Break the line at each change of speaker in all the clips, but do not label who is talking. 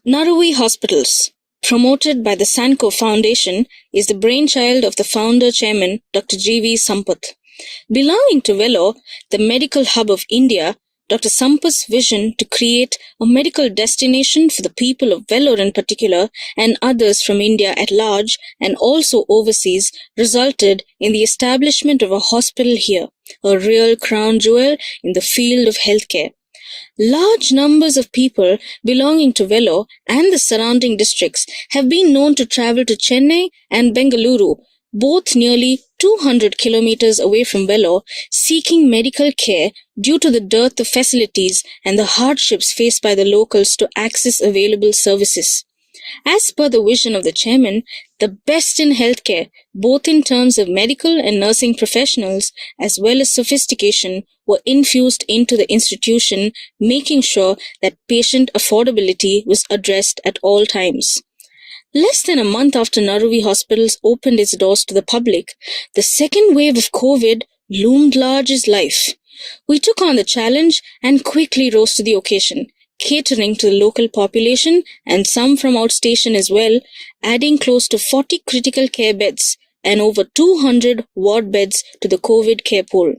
Naruvi Hospitals, promoted by the Sanko Foundation, is the brainchild of the founder-chairman Dr. G.V. Sampath. Belonging to Vellore, the medical hub of India, Dr. Sampath's vision to create a medical destination for the people of Vellore in particular and others from India at large and also overseas resulted in the establishment of a hospital here, a real crown jewel in the field of healthcare. Large numbers of people belonging to Vellore and the surrounding districts have been known to travel to Chennai and Bengaluru, both nearly 200 kilometers away from Vellore, seeking medical care due to the dearth of facilities and the hardships faced by the locals to access available services. As per the vision of the chairman, the best in healthcare, both in terms of medical and nursing professionals as well as sophistication, were infused into the institution, making sure that patient affordability was addressed at all times. Less than a month after Naruvi Hospitals opened its doors to the public, the second wave of COVID loomed large as life. We took on the challenge and quickly rose to the occasion, catering to the local population and some from outstation as well, adding close to 40 critical care beds and over 200 ward beds to the COVID care pool.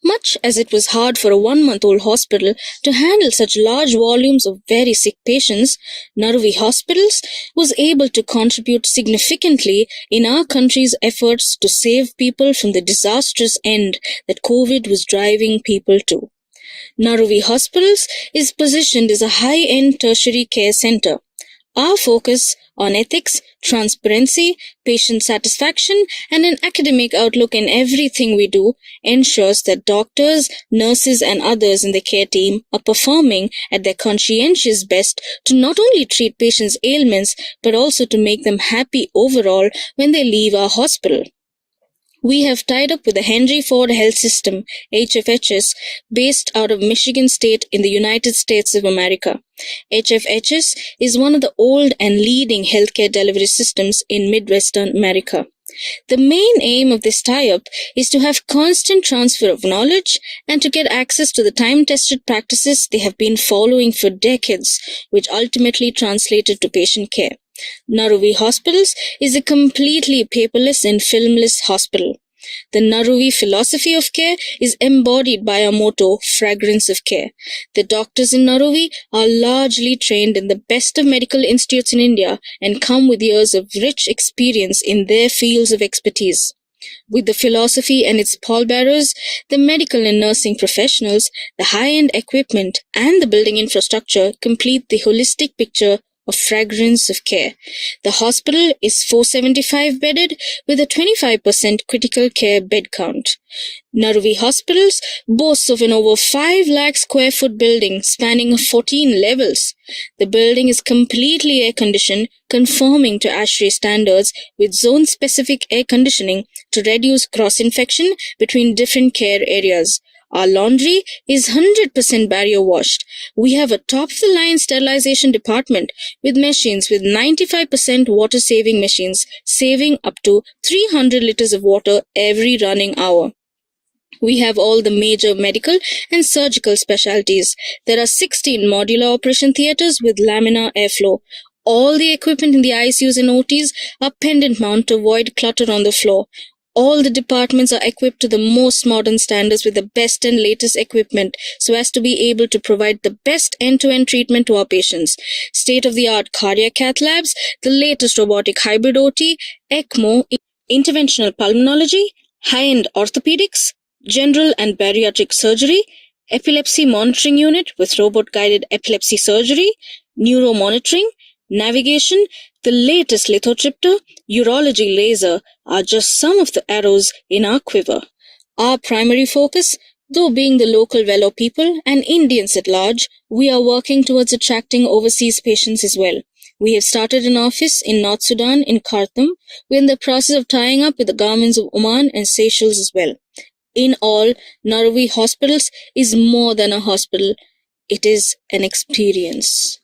Much as it was hard for a 1-month-old hospital to handle such large volumes of very sick patients, Naruvi Hospitals was able to contribute significantly in our country's efforts to save people from the disastrous end that COVID was driving people to. Naruvi Hospitals is positioned as a high-end tertiary care center. Our focus on ethics, transparency, patient satisfaction, and an academic outlook in everything we do ensures that doctors, nurses, and others in the care team are performing at their conscientious best to not only treat patients' ailments, but also to make them happy overall when they leave our hospital. We have tied up with the Henry Ford Health System, HFHS, based out of Michigan State in the United States of America. HFHS is one of the old and leading healthcare delivery systems in Midwestern America. The main aim of this tie-up is to have constant transfer of knowledge and to get access to the time-tested practices they have been following for decades, which ultimately translated to patient care. Naruvi Hospitals is a completely paperless and filmless hospital. The Naruvi philosophy of care is embodied by our motto, Fragrance of Care. The doctors in Naruvi are largely trained in the best of medical institutes in India and come with years of rich experience in their fields of expertise. With the philosophy and its pallbearers, the medical and nursing professionals, the high-end equipment, and the building infrastructure complete the holistic picture of Fragrance of Care. The hospital is 475 bedded with a 25% critical care bed count. Naruvi Hospitals boasts of an over 5 lakh square foot building spanning 14 levels. The building is completely air conditioned, conforming to ASHRAE standards with zone-specific air conditioning to reduce cross-infection between different care areas. Our laundry is 100% barrier washed. We have a top-of-the-line sterilization department with machines with 95% water-saving machines, saving up to 300 liters of water every running hour. We have all the major medical and surgical specialties. There are 16 modular operation theaters with laminar airflow. All the equipment in the ICUs and OTs are pendant mount to avoid clutter on the floor. All the departments are equipped to the most modern standards with the best and latest equipment so as to be able to provide the best end-to-end treatment to our patients. State-of-the-art cardiac cath labs, the latest robotic hybrid OT, ECMO, interventional pulmonology, high-end orthopedics, general and bariatric surgery, epilepsy monitoring unit with robot-guided epilepsy surgery, neuro monitoring, navigation, the latest lithotripter, urology laser are just some of the arrows in our quiver. Our primary focus, though being the local Vellore people and Indians at large, we are working towards attracting overseas patients as well. We have started an office in North Sudan in Khartoum. We are in the process of tying up with the governments of Oman and Seychelles as well. In all, Naruvi Hospitals is more than a hospital. It is an experience.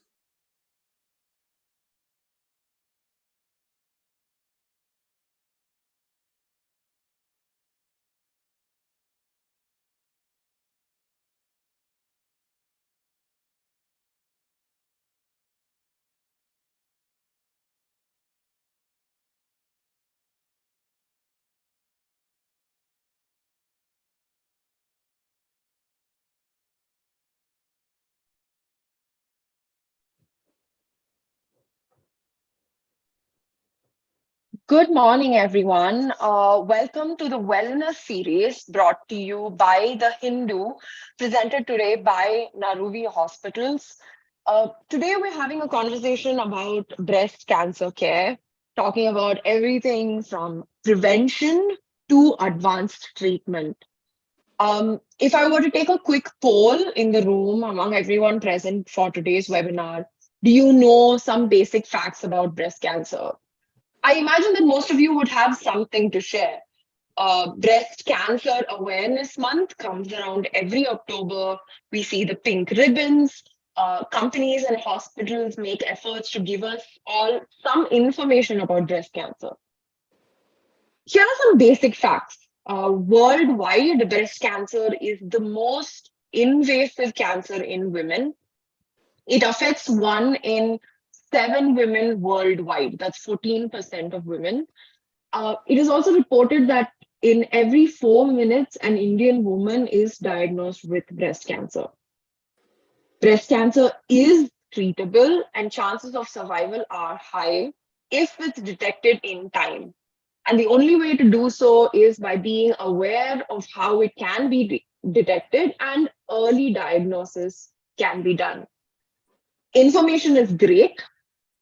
Good morning, everyone. Welcome to the Wellness series brought to you by The Hindu, presented today by Naruvi Hospitals. Today, we're having a conversation about breast cancer care, talking about everything from prevention to advanced treatment. If I were to take a quick poll in the room among everyone present for today's webinar, do you know some basic facts about breast cancer? I imagine that most of you would have something to share. Breast Cancer Awareness Month comes around every October. We see the pink ribbons. Companies and hospitals make efforts to give us all some information about breast cancer. Here are some basic facts. Worldwide, breast cancer is the most invasive cancer in women. It affects 1 in 7 women worldwide. That's 14% of women. It is also reported that in every 4 minutes, an Indian woman is diagnosed with breast cancer. Breast cancer is treatable, and chances of survival are high if it's detected in time. And the only way to do so is by being aware of how it can be detected, and early diagnosis can be done. Information is great,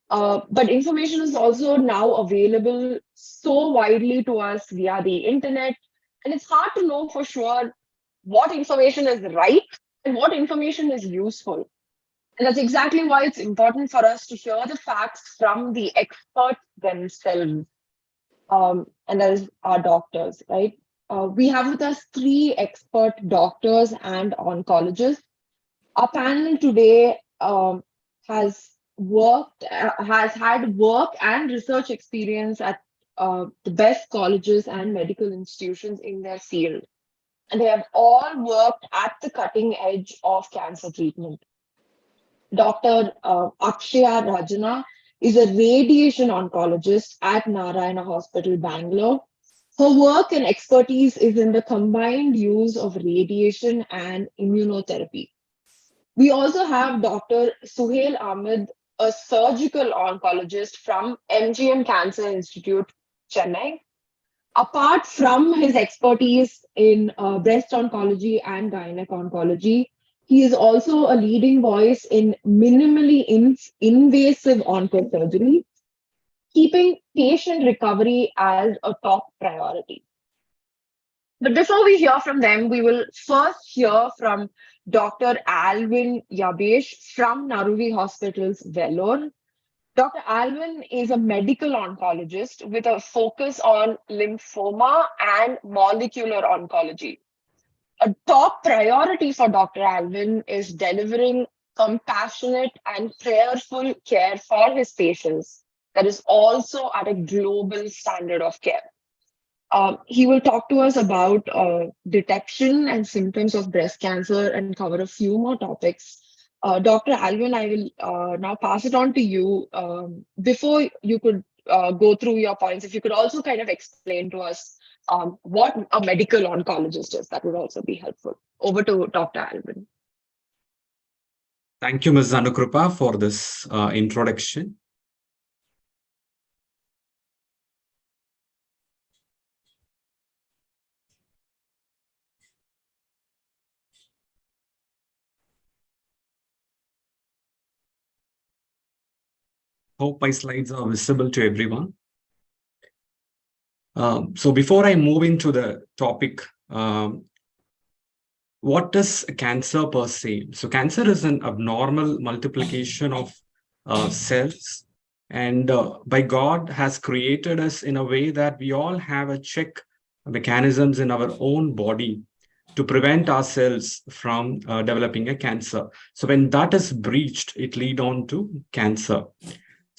but information is also now available so widely to us via the internet, and it's hard to know for sure what information is right and what information is useful. And that's exactly why it's important for us to hear the facts from the experts themselves. And that is our doctors, right? We have with us 3 expert doctors and oncologists. Our panel today has has had work and research experience at the best colleges and medical institutions in their field. And they have all worked at the cutting edge of cancer treatment. Dr. Akshaya Rajana is a radiation oncologist at Narayana Hospital, Bangalore. Her work and expertise is in the combined use of radiation and immunotherapy. We also have Dr. Suhail Ahmed, a surgical oncologist from MGM Cancer Institute, Chennai. Apart from his expertise in breast oncology and gynec oncology, he is also a leading voice in minimally invasive oncosurgery, keeping patient recovery as a top priority. But before we hear from them, we will first hear from Dr. Alvin Yabesh from Naruvi Hospital's Vellore. Dr. Alvin is a medical oncologist with a focus on lymphoma and molecular oncology. A top priority for Dr. Alvin is delivering compassionate and prayerful care for his patients that is also at a global standard of care. He will talk to us about detection and symptoms of breast cancer and cover a few more topics. Dr. Alvin, I will now pass it on to you. Before you could go through your points, if you could also kind of explain to us what a medical oncologist is, that would also be helpful. Over to Dr. Alvin.
Thank you, Ms. Anukrupa, for this introduction. Hope my slides are visible to everyone. So before I move into the topic, what is cancer per se? So cancer is an abnormal multiplication of cells, and by God has created us in a way that we all have a check mechanisms in our own body to prevent ourselves from developing a cancer. So when that is breached, it leads on to cancer.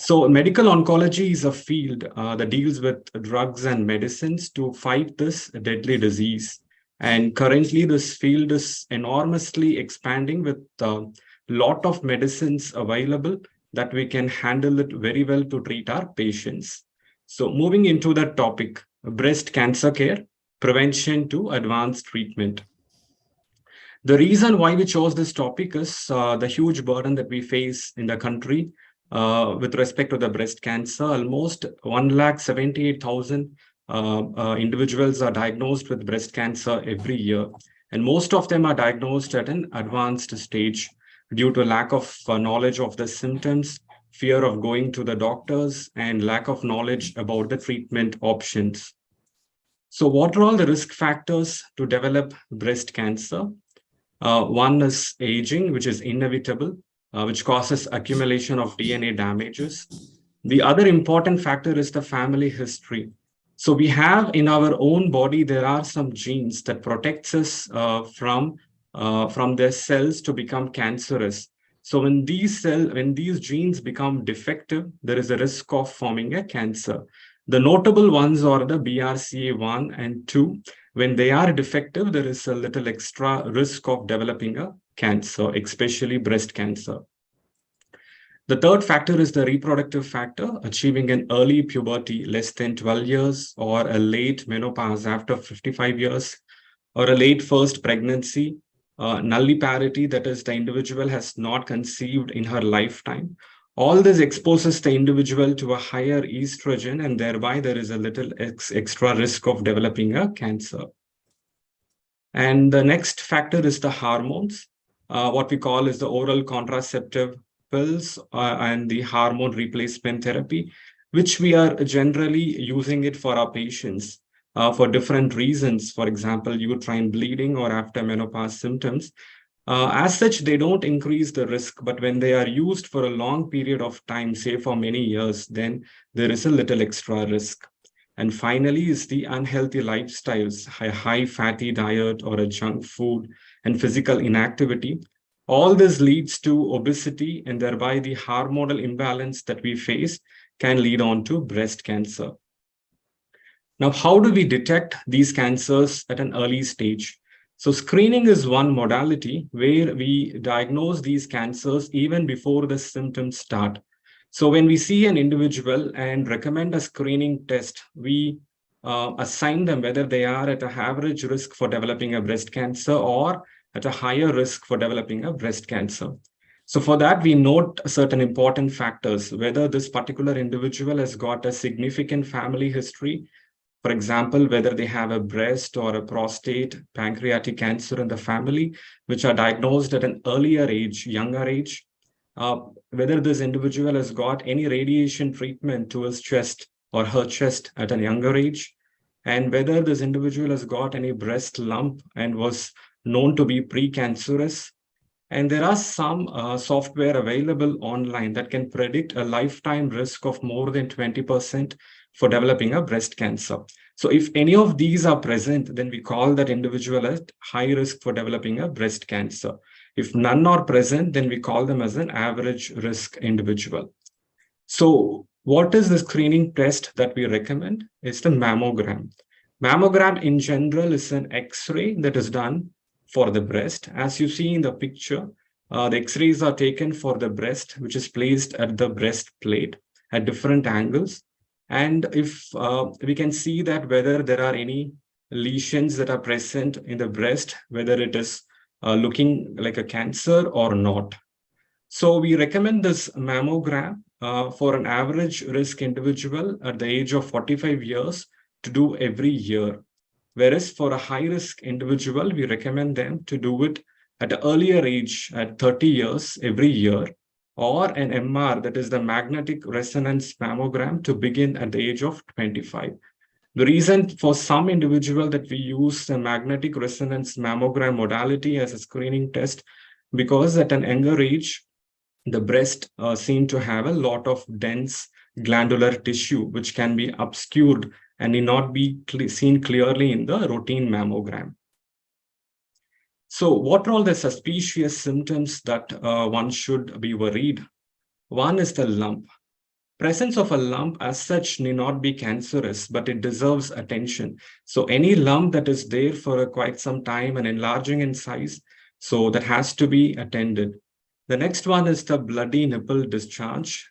So medical oncology is a field that deals with drugs and medicines to fight this deadly disease. And currently, this field is enormously expanding with a lot of medicines available that we can handle it very well to treat our patients. So moving into that topic, breast cancer care, prevention to advanced treatment. The reason why we chose this topic is the huge burden that we face in the country with respect to the breast cancer. Almost 178,000 individuals are diagnosed with breast cancer every year. And most of them are diagnosed at an advanced stage due to lack of knowledge of the symptoms, fear of going to the doctors, and lack of knowledge about the treatment options. So, what are all the risk factors to develop breast cancer? One is aging, which is inevitable, which causes accumulation of DNA damages. The other important factor is the family history. So we have in our own body, there are some genes that protects us from their cells to become cancerous. So when these genes become defective, there is a risk of forming a cancer. The notable ones are the BRCA1 and 2. When they are defective, there is a little extra risk of developing a cancer, especially breast cancer. The third factor is the reproductive factor, achieving an early puberty less than 12 years, or a late menopause after 55 years, or a late first pregnancy, nulliparity, that is, the individual has not conceived in her lifetime. All this exposes the individual to a higher estrogen, and thereby there is a little extra risk of developing a cancer. And the next factor is the hormones. What we call is the oral contraceptive pills and the hormone replacement therapy, which we are generally using it for our patients for different reasons. For example, uterine bleeding or after menopause symptoms. As such, they don't increase the risk, but when they are used for a long period of time, say for many years, then there is a little extra risk. And finally is the unhealthy lifestyles, a high fatty diet or a junk food and physical inactivity. All this leads to obesity, and thereby the hormonal imbalance that we face can lead on to breast cancer. Now, how do we detect these cancers at an early stage? So screening is one modality where we diagnose these cancers even before the symptoms start. So when we see an individual and recommend a screening test, we assign them whether they are at an average risk for developing a breast cancer or at a higher risk for developing a breast cancer. So for that, we note certain important factors, whether this particular individual has got a significant family history. For example, whether they have a breast or a prostate, pancreatic cancer in the family, which are diagnosed at an earlier age, younger age, whether this individual has got any radiation treatment to his chest or her chest at a younger age, and whether this individual has got any breast lump and was known to be precancerous. And there are some software available online that can predict a lifetime risk of more than 20% for developing a breast cancer. So if any of these are present, then we call that individual at high risk for developing a breast cancer. If none are present, then we call them as an average risk individual. So what is the screening test that we recommend? It's the mammogram. Mammogram in general is an X-ray that is done for the breast. As you see in the picture, the X-rays are taken for the breast, which is placed at the breastplate at different angles. And if we can see that whether there are any lesions that are present in the breast, whether it is looking like a cancer or not. So we recommend this mammogram for an average risk individual at the age of 45 years to do every year. Whereas for a high risk individual, we recommend them to do it at an earlier age at 30 years every year, or an MR, that is the magnetic resonance mammogram, to begin at the age of 25. The reason for some individual that we use the magnetic resonance mammogram modality as a screening test, because at an younger age, the breast seem to have a lot of dense glandular tissue, which can be obscured and may not be seen clearly in the routine mammogram. So what are all the suspicious symptoms that one should be worried? One is the lump. Presence of a lump as such need not be cancerous, but it deserves attention. So any lump that is there for quite some time and enlarging in size, so that has to be attended. The next one is the bloody nipple discharge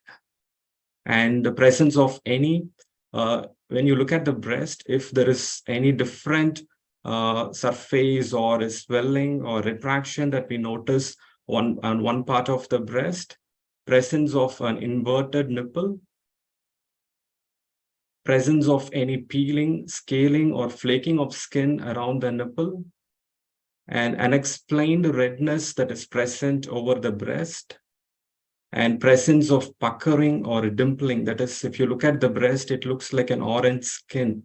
and the presence of any, when you look at the breast, if there is any different surface or a swelling or retraction that we notice on one part of the breast, presence of an inverted nipple, presence of any peeling, scaling, or flaking of skin around the nipple, and unexplained redness that is present over the breast, and presence of puckering or dimpling. That is, if you look at the breast, it looks like an orange skin.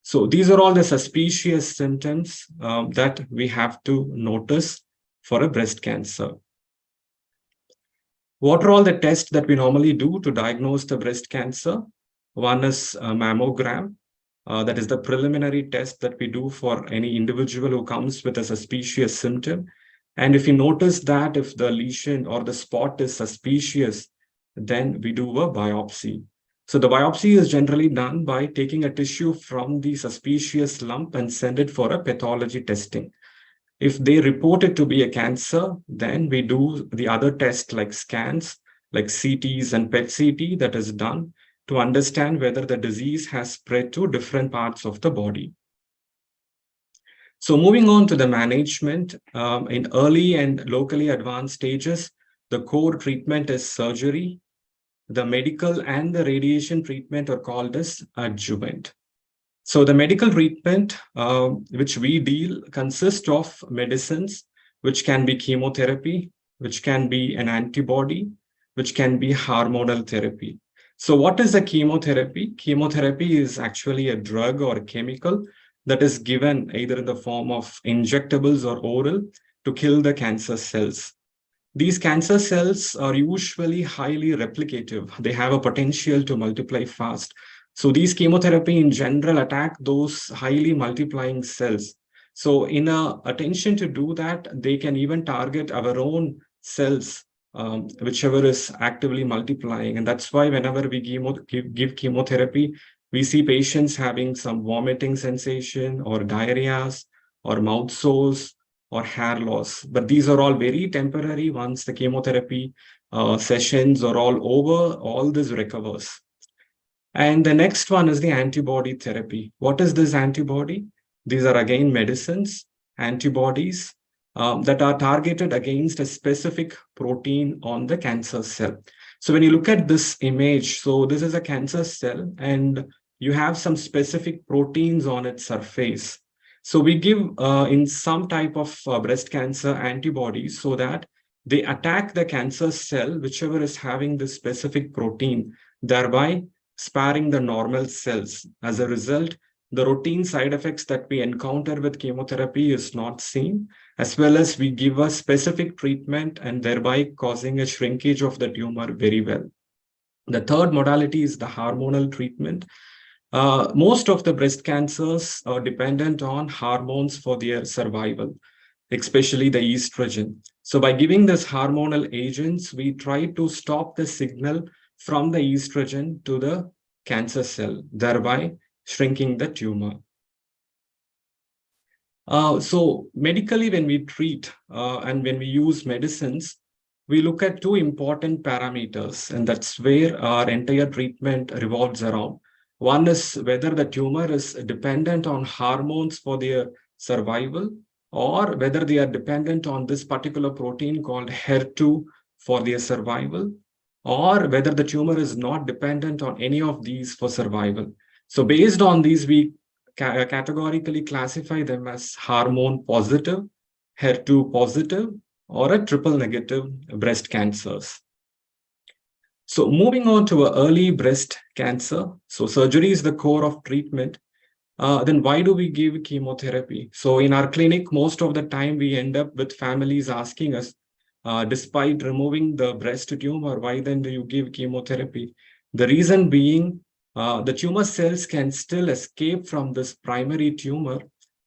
So these are all the suspicious symptoms that we have to notice for a breast cancer. What are all the tests that we normally do to diagnose the breast cancer? One is a mammogram. That is the preliminary test that we do for any individual who comes with a suspicious symptom. And if you notice that if the lesion or the spot is suspicious, then we do a biopsy. So the biopsy is generally done by taking a tissue from the suspicious lump and send it for a pathology testing. If they report it to be a cancer, then we do the other tests like scans, like CTs and PET-CT that is done to understand whether the disease has spread to different parts of the body. So moving on to the management, in early and locally advanced stages, the core treatment is surgery. The medical and the radiation treatment are called as adjuvant. So the medical treatment which we deal consists of medicines, which can be chemotherapy, which can be an antibody, which can be hormonal therapy. So what is a chemotherapy? Chemotherapy is actually a drug or a chemical that is given either in the form of injectables or oral to kill the cancer cells. These cancer cells are usually highly replicative. They have a potential to multiply fast. So these chemotherapy in general attack those highly multiplying cells. So in a attention to do that, they can even target our own cells, whichever is actively multiplying. And that's why whenever we give chemotherapy, we see patients having some vomiting sensation or diarrheas or mouth sores or hair loss. But these are all very temporary. Once the chemotherapy sessions are all over, all this recovers. And the next one is the antibody therapy. What is this antibody? These are again medicines, antibodies that are targeted against a specific protein on the cancer cell. So when you look at this image, so this is a cancer cell and you have some specific proteins on its surface. So we give in some type of breast cancer antibodies so that they attack the cancer cell, whichever is having this specific protein, thereby sparing the normal cells. As a result, the routine side effects that we encounter with chemotherapy is not seen, as well as we give a specific treatment and thereby causing a shrinkage of the tumor very well. The third modality is the hormonal treatment. Most of the breast cancers are dependent on hormones for their survival, especially the estrogen. So by giving this hormonal agents, we try to stop the signal from the estrogen to the cancer cell, thereby shrinking the tumor. So medically, when we treat and when we use medicines, we look at two important parameters, and that's where our entire treatment revolves around. One is whether the tumor is dependent on hormones for their survival, or whether they are dependent on this particular protein called HER2 for their survival, or whether the tumor is not dependent on any of these for survival. So based on these, we categorically classify them as hormone positive, HER2 positive, or a triple negative breast cancers. So moving on to early breast cancer. So surgery is the core of treatment. Then why do we give chemotherapy? So in our clinic, most of the time we end up with families asking us, despite removing the breast tumor, why then do you give chemotherapy? The reason being, the tumor cells can still escape from this primary tumor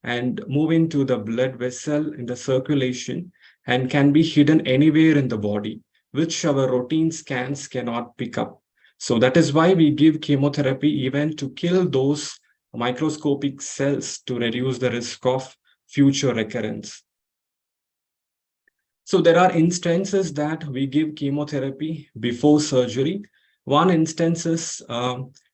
and move into the blood vessel in the circulation and can be hidden anywhere in the body, which our routine scans cannot pick up. So that is why we give chemotherapy even to kill those microscopic cells to reduce the risk of future recurrence. So there are instances that we give chemotherapy before surgery. One instance is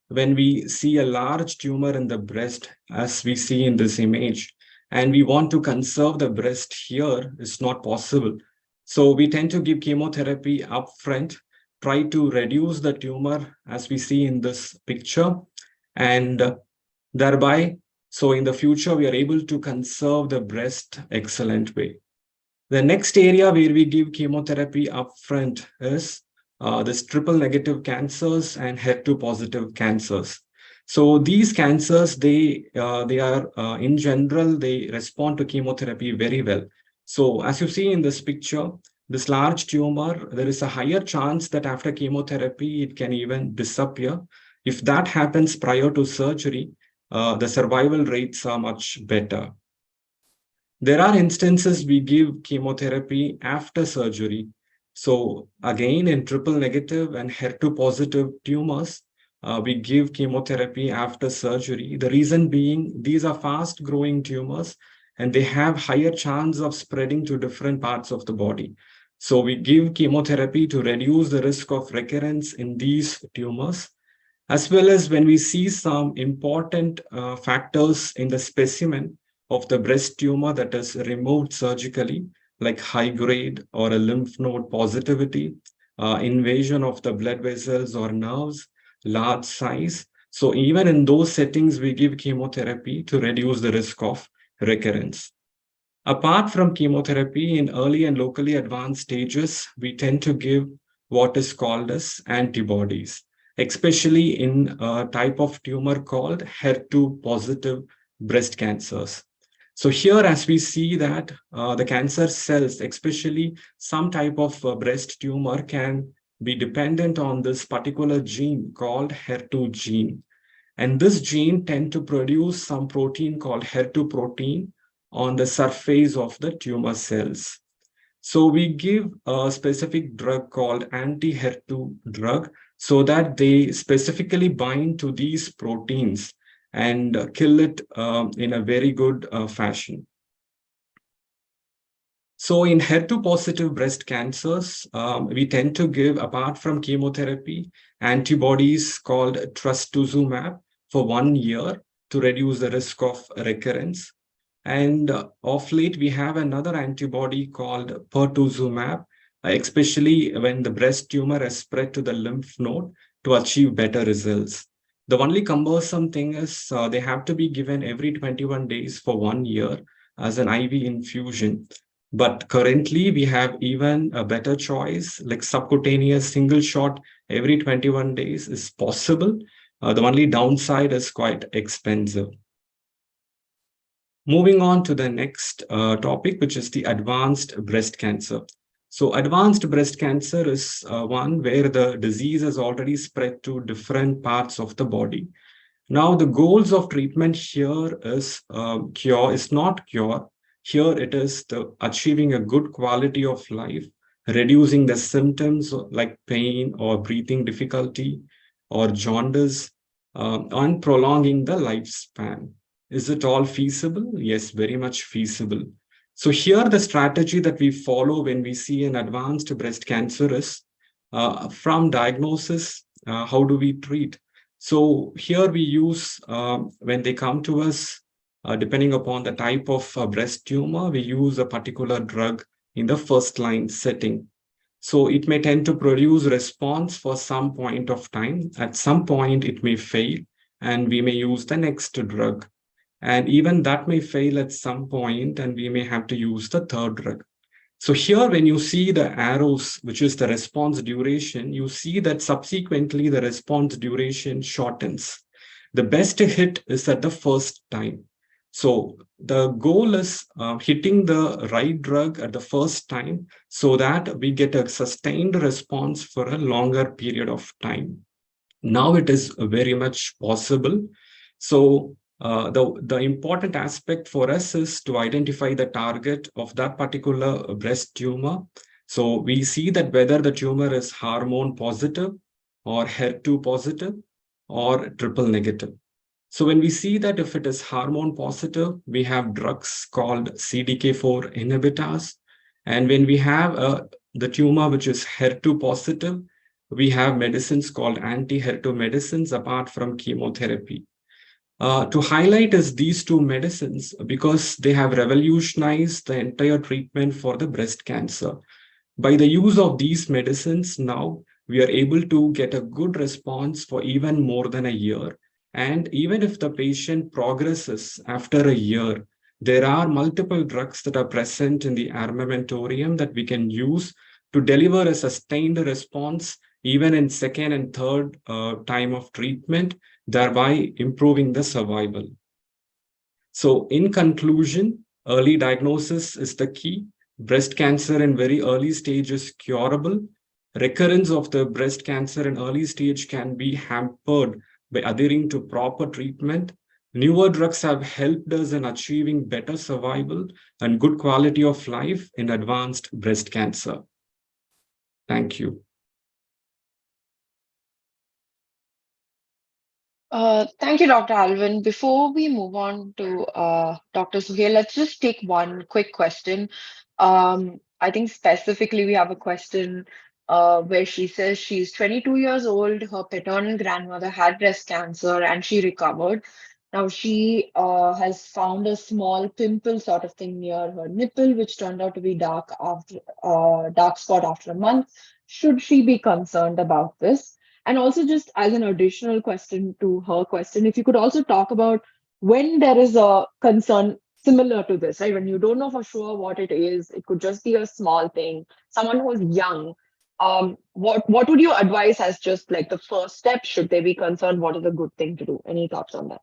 when we see a large tumor in the breast, as we see in this image, and we want to conserve the breast here, it's not possible. So we tend to give chemotherapy upfront try to reduce the tumor as we see in this picture, and thereby, so in the future, we are able to conserve the breast excellent way. The next area where we give chemotherapy upfront is this triple negative cancers and HER2 positive cancers. So these cancers, they are in general, they respond to chemotherapy very well. So as you see in this picture, this large tumor, there is a higher chance that after chemotherapy, it can even disappear. If that happens prior to surgery, the survival rates are much better. There are instances we give chemotherapy after surgery. So again, in triple negative and HER2 positive tumors, we give chemotherapy after surgery. The reason being, these are fast growing tumors and they have higher chance of spreading to different parts of the body. So we give chemotherapy to reduce the risk of recurrence in these tumors, as well as when we see some important factors in the specimen of the breast tumor that is removed surgically, like high grade or a lymph node positivity, invasion of the blood vessels or nerves, large size. So even in those settings, we give chemotherapy to reduce the risk of recurrence. Apart from chemotherapy, in early and locally advanced stages, we tend to give what is called as antibodies, especially in a type of tumor called HER2 positive breast cancers. So here, as we see that the cancer cells, especially some type of breast tumor, can be dependent on this particular gene called HER2 gene. And this gene tend to produce some protein called HER2 protein on the surface of the tumor cells. So we give a specific drug called anti-HER2 drug so that they specifically bind to these proteins and kill it in a very good fashion. So in HER2 positive breast cancers, we tend to give, apart from chemotherapy, antibodies called trastuzumab for 1 year to reduce the risk of recurrence. And of late, we have another antibody called pertuzumab, especially when the breast tumor has spread to the lymph node to achieve better results. The only cumbersome thing is they have to be given every 21 days for 1 year as an IV infusion. But currently, we have even a better choice, like subcutaneous single shot every 21 days is possible. The only downside is quite expensive. Moving on to the next topic, which is the advanced breast cancer. So advanced breast cancer is one where the disease has already spread to different parts of the body. Now, the goals of treatment here is cure, is not cure. Here it is the achieving a good quality of life, reducing the symptoms like pain or breathing difficulty or jaundice, and prolonging the lifespan. Is it all feasible? Yes, very much feasible. So here the strategy that we follow when we see an advanced breast cancer is from diagnosis, how do we treat? So here we use, when they come to us, depending upon the type of breast tumor, we use a particular drug in the first line setting. So it may tend to produce response for some point of time. At some point, it may fail, and we may use the next drug. And even that may fail at some point, and we may have to use the third drug. So here, when you see the arrows, which is the response duration, you see that subsequently the response duration shortens. The best hit is at the first time. So the goal is hitting the right drug at the first time so that we get a sustained response for a longer period of time. Now it is very much possible. So the important aspect for us is to identify the target of that particular breast tumor. So we see that whether the tumor is hormone positive or HER2 positive or triple negative. So when we see that if it is hormone positive, we have drugs called CDK4 inhibitors. And when we have the tumor which is HER2 positive, we have medicines called anti-HER2 medicines apart from chemotherapy. To highlight is these two medicines because they have revolutionized the entire treatment for the breast cancer. By the use of these medicines now, we are able to get a good response for even more than a year. And even if the patient progresses after a year, there are multiple drugs that are present in the armamentarium that we can use to deliver a sustained response even in second and third time of treatment, thereby improving the survival. So in conclusion, early diagnosis is the key. Breast cancer in very early stage is curable. Recurrence of the breast cancer in early stage can be hampered by adhering to proper treatment. Newer drugs have helped us in achieving better survival and good quality of life in advanced breast cancer. Thank you.
Thank you, Dr. Alvin. Before we move on to Dr. Suhail, let's just take one quick question. I think specifically we have a question where she says she's 22 years old, her paternal grandmother had breast cancer and she recovered. Now she has found a small pimple sort of thing near her nipple, which turned out to be dark spot after a month. Should she be concerned about this? And also, just as an additional question to her question, if you could also talk about when there is a concern similar to this, right? When you don't know for sure what it is, it could just be a small thing. Someone who's young, what would you advise as just like the first step? Should they be concerned? What is a good thing to do? Any thoughts on that?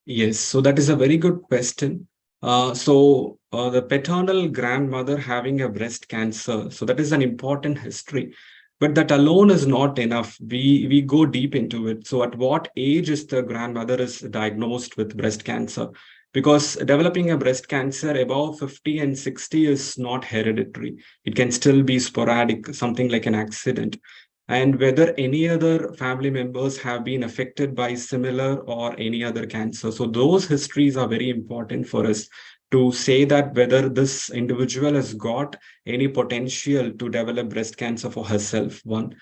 Yes, so that is a very good question. The paternal grandmother having a breast cancer, so that is an important history. But that alone is not enough. We go deep into it. So at what age is the grandmother is diagnosed with breast cancer? Because developing a breast cancer above 50 and 60 is not hereditary. It can still be sporadic, something like an accident, and whether any other family members have been affected by similar or any other cancer. So those histories are very important for us to say that whether this individual has got any potential to develop breast cancer for herself, one.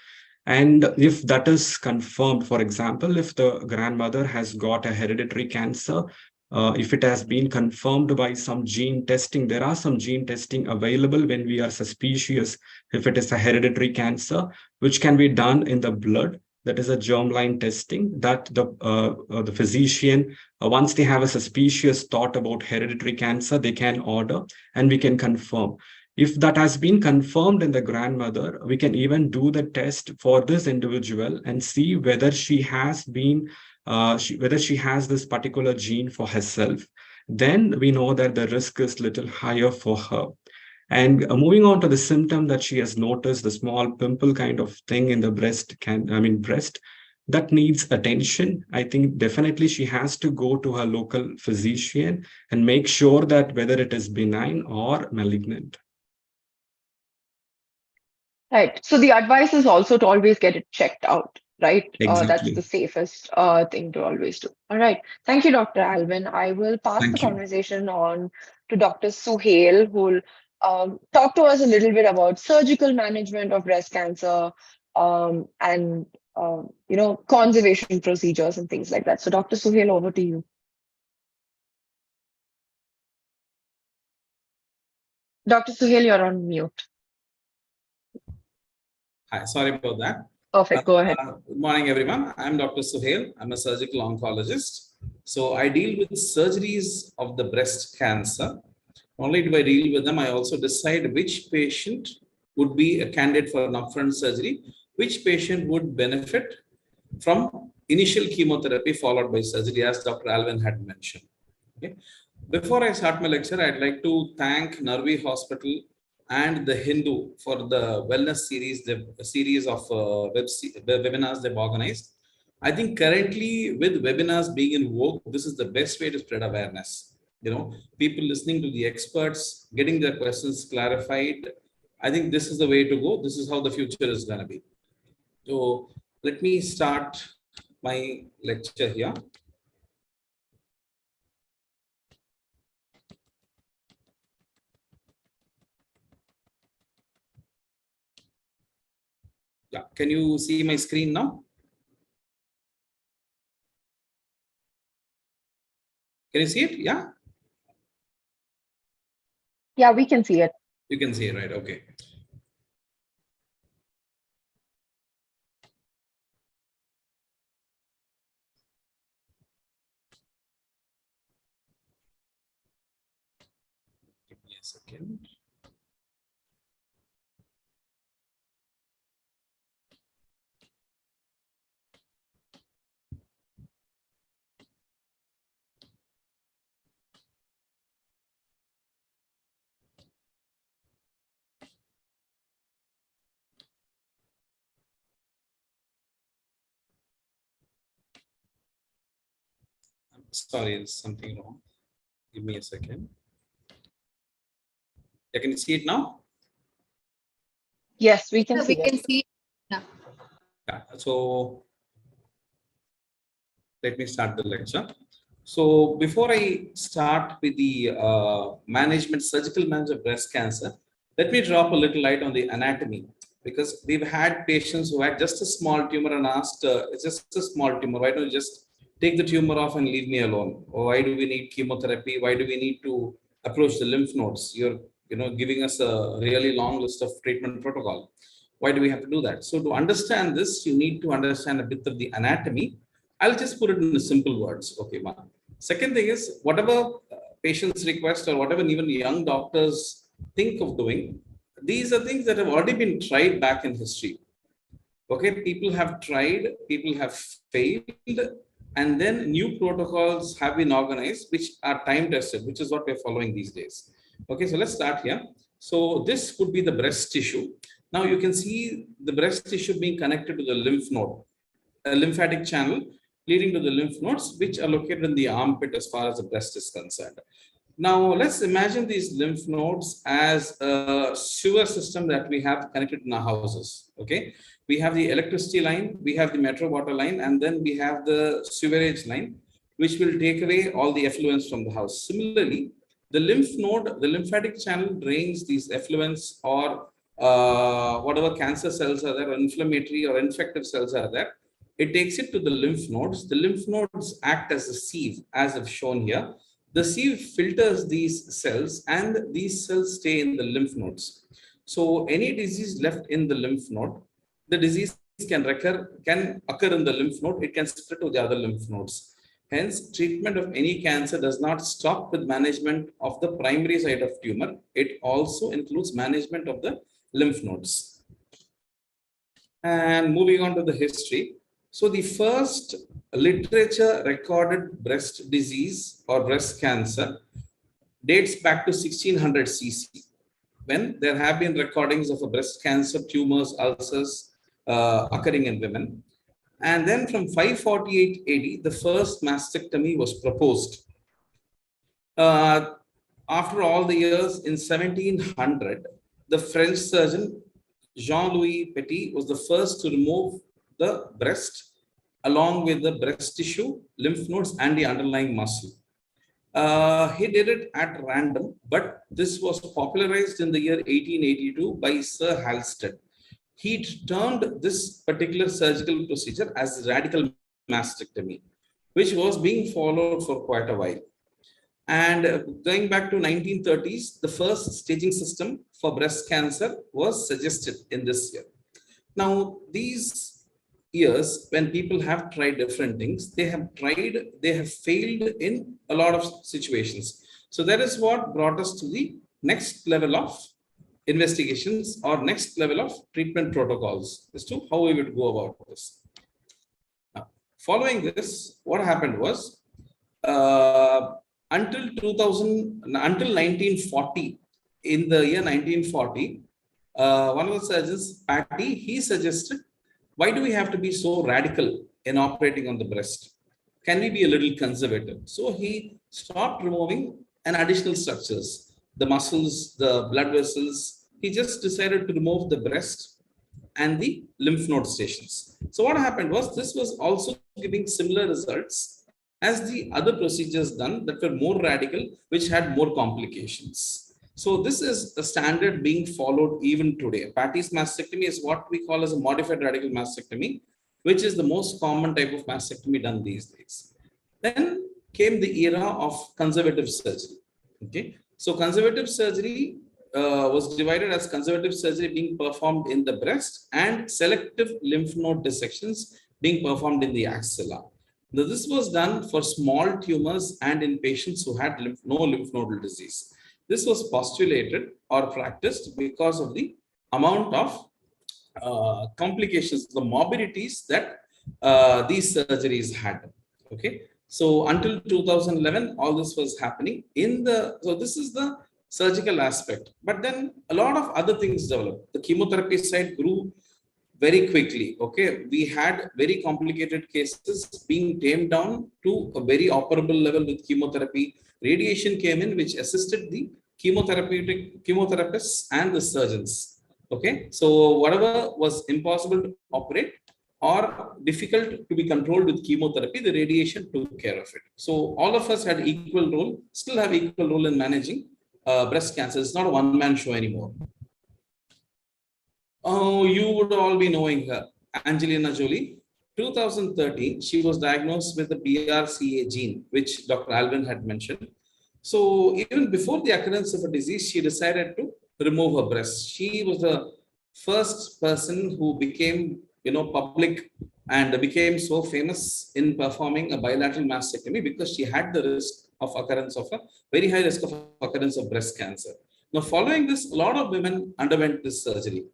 And if that is confirmed, for example, if the grandmother has got a hereditary cancer, if it has been confirmed by some gene testing, there are some gene testing available when we are suspicious if it is a hereditary cancer, which can be done in the blood. That is a germline testing that the physician, once they have a suspicious thought about hereditary cancer, they can order and we can confirm. If that has been confirmed in the grandmother, we can even do the test for this individual and see whether she has been, whether she has this particular gene for herself. Then we know that the risk is little higher for her. And moving on to the symptom that she has noticed, the small pimple kind of thing in the breast, that needs attention. I think definitely she has to go to her local physician and make sure that whether it is benign or malignant.
Right. So the advice is also to always get it checked out, right? That's the
Exactly.
safest thing to always do. All right. Thank you, Dr. Alvin. I will pass the
Thank you.
conversation on to Dr. Suhail, who will talk to us a little bit about surgical management of breast cancer and conservation procedures and things like that. So, Dr. Suhail, over to you. Dr. Suhail, you're on mute.
Hi, sorry about that.
Perfect. Go ahead.
Good morning, everyone. I'm Dr. Suhail. I'm a surgical oncologist. So I deal with surgeries of the breast cancer. Not only do I deal with them, I also decide which patient would be a candidate for an upfront surgery, which patient would benefit from initial chemotherapy followed by surgery, as Dr. Alvin had mentioned. Okay. Before I start my lecture, I'd like to thank Naruvi Hospital and the Hindu for the wellness series, the series of webinars they've organized. I think currently with webinars being in vogue, this is the best way to spread awareness. People listening to the experts, getting their questions clarified. I think this is the way to go. This is how the future is going to be. So let me start my lecture here. Yeah, can you see my screen now? Can you see it? Yeah?
Yeah, we can see it.
You can see it, right? Okay. a second. Sorry, there's something wrong. Give me a second. Yeah, can you see it now?
Yes, we can
So
see
we
it.
can see. Yeah.
Yeah. So let me start the lecture. So before I start with the management, surgical management of breast cancer, let me drop a little light on the anatomy, because we've had patients who had just a small tumor and asked, it's just a small tumor, why don't you just take the tumor off and leave me alone? Or why do we need chemotherapy? Why do we need to approach the lymph nodes? You're giving us a really long list of treatment protocol. Why do we have to do that? So to understand this, you need to understand a bit of the anatomy. I'll just put it in simple words. Okay, one. Second thing is, whatever patients request or whatever even young doctors think of doing, these are things that have already been tried back in history. Okay, people have tried, people have failed, and then new protocols have been organized, which are time tested, which is what we're following these days. Okay, so let's start here. So this could be the breast tissue. Now you can see the breast tissue being connected to the lymph node, a lymphatic channel leading to the lymph nodes, which are located in the armpit as far as the breast is concerned. Now, let's imagine these lymph nodes as a sewer system that we have connected in our houses. Okay, we have the electricity line, we have the metro water line, and then we have the sewerage line, which will take away all the effluents from the house. Similarly, the lymph node, the lymphatic channel drains these effluents or whatever cancer cells are there, or inflammatory or infective cells are there. It takes it to the lymph nodes. The lymph nodes act as a sieve, as I've shown here. The sieve filters these cells, and these cells stay in the lymph nodes. So any disease left in the lymph node, the disease can occur in the lymph node. It can spread to the other lymph nodes. Hence, treatment of any cancer does not stop with management of the primary site of tumor. It also includes management of the lymph nodes. And moving on to the history. So the first literature recorded breast disease or breast cancer dates back to 1600 CC, when there have been recordings of a breast cancer, tumors, ulcers occurring in women. And then from 548 AD, the first mastectomy was proposed. After all the years, in 1700, the French surgeon Jean-Louis Petit was the first to remove the breast along with the breast tissue, lymph nodes, and the underlying muscle. He did it at random, but this was popularized in the year 1882 by Sir Halsted. He termed this particular surgical procedure as radical mastectomy, which was being followed for quite a while. And going back to 1930s, the first staging system for breast cancer was suggested in this year. Now, these years, when people have tried different things, they have failed in a lot of situations. So that is what brought us to the next level of investigations or next level of treatment protocols as to how we would go about this. Now, following this, what happened was, until 1940, in the year 1940, one of the surgeons, Patty, he suggested, why do we have to be so radical in operating on the breast? Can we be a little conservative? So he stopped removing an additional structures, the muscles, the blood vessels. He just decided to remove the breast and the lymph node stations. So what happened was, this was also giving similar results as the other procedures done that were more radical, which had more complications. So this is a standard being followed even today. Patty's mastectomy is what we call as a modified radical mastectomy, which is the most common type of mastectomy done these days. Then came the era of conservative surgery. Okay, so conservative surgery was divided as conservative surgery being performed in the breast and selective lymph node dissections being performed in the axilla. Now, this was done for small tumors and in patients who had no lymph nodal disease. This was postulated or practiced because of the amount of complications, the morbidities that these surgeries had. Okay, so until 2011, all this was happening in the. So this is the surgical aspect, but then a lot of other things developed. The chemotherapy side grew very quickly. Okay, we had very complicated cases being tamed down to a very operable level with chemotherapy. Radiation came in, which assisted the chemotherapists and the surgeons. Okay, so whatever was impossible to operate or difficult to be controlled with chemotherapy, the radiation took care of it. So all of us had equal role, still have equal role in managing breast cancer. It's not a one-man show anymore. Oh, you would all be knowing her, Angelina Jolie. 2013, she was diagnosed with the BRCA gene, which Dr. Alvin had mentioned. So even before the occurrence of a disease, she decided to remove her breast. She was the first person who became, public and became so famous in performing a bilateral mastectomy because she had the risk of occurrence of a very high risk of occurrence of breast cancer. Now, following this, a lot of women underwent this surgery.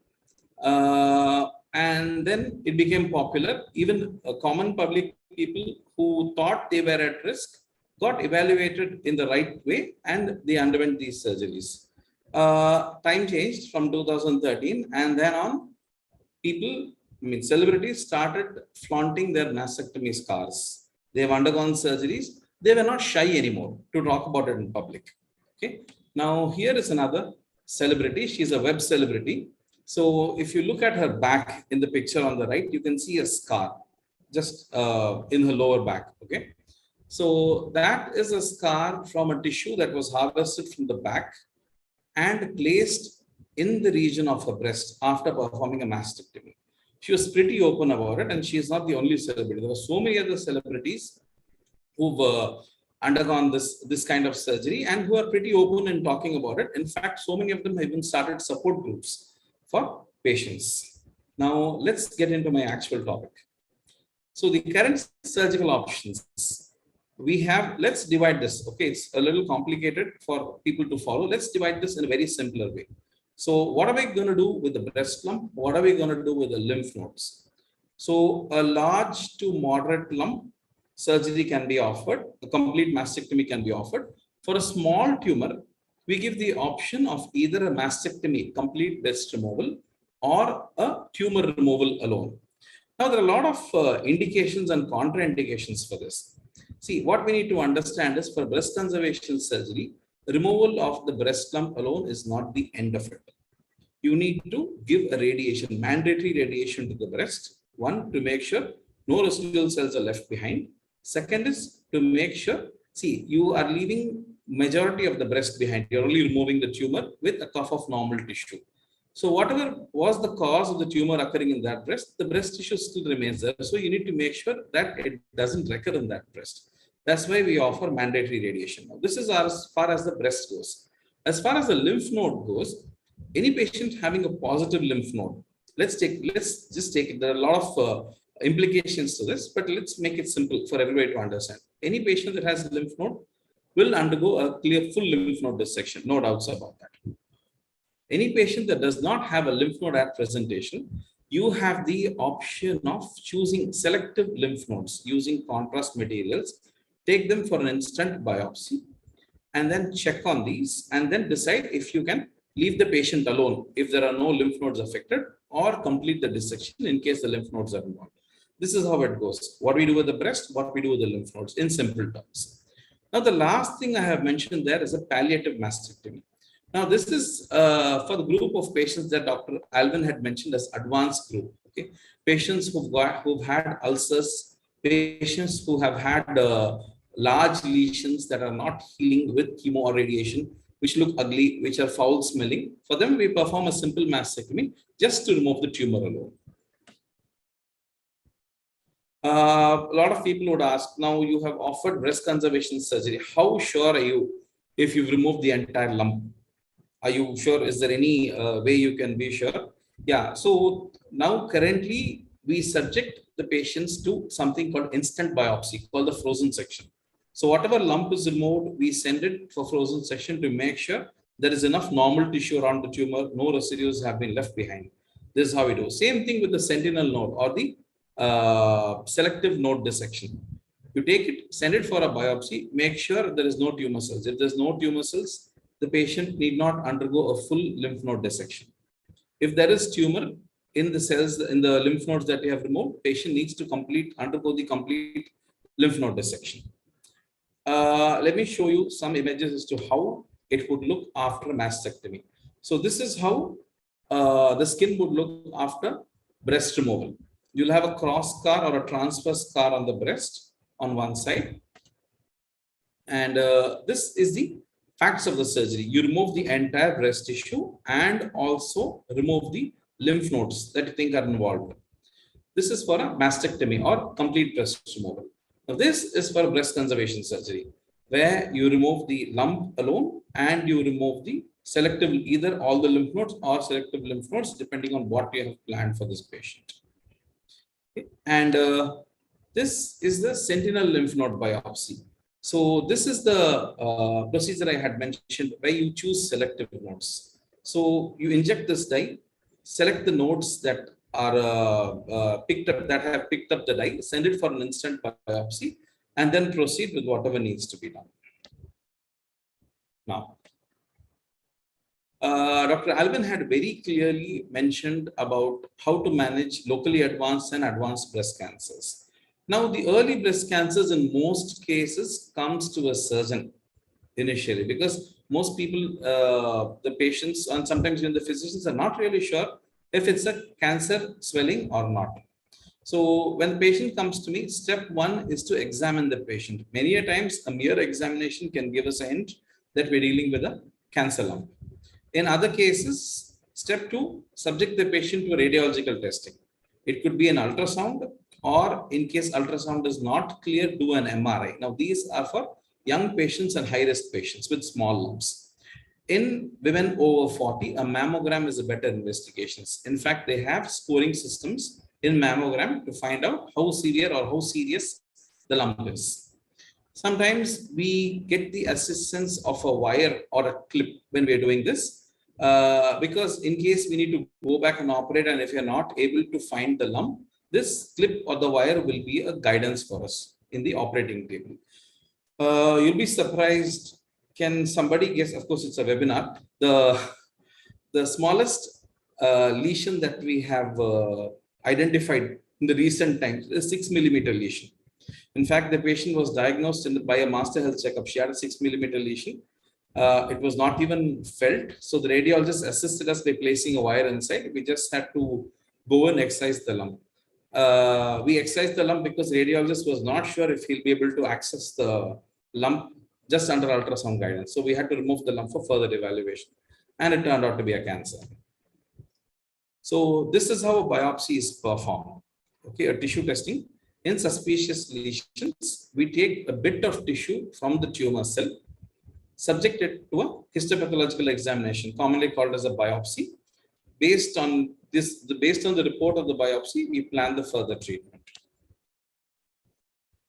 And then it became popular. Even common public people who thought they were at risk got evaluated in the right way and they underwent these surgeries. Time changed from 2013, and then on, people, celebrities started flaunting their mastectomy scars. They have undergone surgeries. They were not shy anymore to talk about it in public. Okay. Now, here is another celebrity. She's a web celebrity. So if you look at her back in the picture on the right, you can see a scar just in her lower back. Okay. So that is a scar from a tissue that was harvested from the back and placed in the region of her breast after performing a mastectomy. She was pretty open about it, and she is not the only celebrity. There were so many other celebrities who've undergone this kind of surgery and who are pretty open in talking about it. In fact, so many of them have even started support groups for patients. Now, let's get into my actual topic. So the current surgical options, we have, let's divide this. Okay, it's a little complicated for people to follow. Let's divide this in a very simpler way. So what are we going to do with the breast lump? What are we going to do with the lymph nodes? So a large to moderate lump surgery can be offered. A complete mastectomy can be offered. For a small tumor, we give the option of either a mastectomy, complete breast removal, or a tumor removal alone. Now, there are a lot of indications and contraindications for this. See, what we need to understand is for breast conservation surgery, removal of the breast lump alone is not the end of it. You need to give a radiation, mandatory radiation to the breast. One, to make sure no residual cells are left behind. Second is to make sure, see, you are leaving majority of the breast behind. You're only removing the tumor with a cuff of normal tissue. So whatever was the cause of the tumor occurring in that breast, the breast tissue still remains there. So you need to make sure that it doesn't recur in that breast. That's why we offer mandatory radiation. Now, this is as far as the breast goes. As far as the lymph node goes, any patient having a positive lymph node, let's just take it. There are a lot of implications to this, but let's make it simple for everybody to understand. Any patient that has a lymph node will undergo a clear full lymph node dissection. No doubts about that. Any patient that does not have a lymph node at presentation, you have the option of choosing selective lymph nodes using contrast materials. Take them for an instant biopsy and then check on these and then decide if you can leave the patient alone if there are no lymph nodes affected, or complete the dissection in case the lymph nodes are involved. This is how it goes. What we do with the breast, what we do with the lymph nodes in simple terms. Now, the last thing I have mentioned there is a palliative mastectomy. Now, this is for the group of patients that Dr. Alvin had mentioned as advanced group. Okay, patients who've had ulcers, patients who have had large lesions that are not healing with chemo or radiation, which look ugly, which are foul smelling. For them, we perform a simple mastectomy just to remove the tumor alone. A lot of people would ask, now you have offered breast conservation surgery. How sure are you if you've removed the entire lump? Are you sure? Is there any way you can be sure? Yeah. So now currently we subject the patients to something called instant biopsy, called the frozen section. So whatever lump is removed, we send it for frozen section to make sure There is enough normal tissue around the tumor. No residues have been left behind. This is how we do. Same thing with the sentinel node or the selective node dissection. You take it, send it for a biopsy, make sure there is no tumor cells. If there's no tumor cells, the patient need not undergo a full lymph node dissection. If there is tumor in the cells, in the lymph nodes that we have removed, patient needs to undergo the complete lymph node dissection. Let me show you some images as to how it would look after mastectomy. So this is how the skin would look after breast removal. You'll have a cross scar or a transverse scar on the breast on one side. And this is the facts of the surgery. You remove the entire breast tissue and also remove the lymph nodes that you think are involved. This is for a mastectomy or complete breast removal. Now, this is for breast conservation surgery, where you remove the lump alone and you remove the selective, either all the lymph nodes or selective lymph nodes, depending on what you have planned for this patient. Okay. And this is the sentinel lymph node biopsy. So this is the procedure I had mentioned, where you choose selective nodes. So you inject this dye, select the nodes that are picked up, that have picked up the dye, send it for an instant biopsy, and then proceed with whatever needs to be done. Now, Dr. Alvin had very clearly mentioned about how to manage locally advanced and advanced breast cancers. Now, the early breast cancers in most cases comes to a surgeon initially, because most people, the patients and sometimes even the physicians are not really sure if it's a cancer swelling or not. So when the patient comes to me, step one is to examine the patient. Many a times a mere examination can give us a hint that we're dealing with a cancer lump. In other cases, step two, subject the patient to radiological testing. It could be an ultrasound, or in case ultrasound is not clear, do an MRI. Now, these are for young patients and high-risk patients with small lumps. In women over 40, a mammogram is a better investigation. In fact, they have scoring systems in mammogram to find out how severe or how serious the lump is. Sometimes we get the assistance of a wire or a clip when we're doing this, because in case we need to go back and operate, and if you're not able to find the lump, this clip or the wire will be a guidance for us in the operating table. You'll be surprised. Can somebody guess? Of course, it's a webinar. The smallest lesion that we have identified in the recent times is 6 millimeter lesion. In fact, the patient was diagnosed by a master health checkup. She had a 6 millimeter lesion. It was not even felt. So the radiologist assisted us by placing a wire inside. We just had to go and excise the lump. We excised the lump because the radiologist was not sure if he'll be able to access the lump just under ultrasound guidance. So we had to remove the lump for further evaluation, and it turned out to be a cancer. So this is how a biopsy is performed. Okay, a tissue testing. In suspicious lesions, we take a bit of tissue from the tumor cell, subject it to a histopathological examination, commonly called as a biopsy. Based on the report of the biopsy, we plan the further treatment.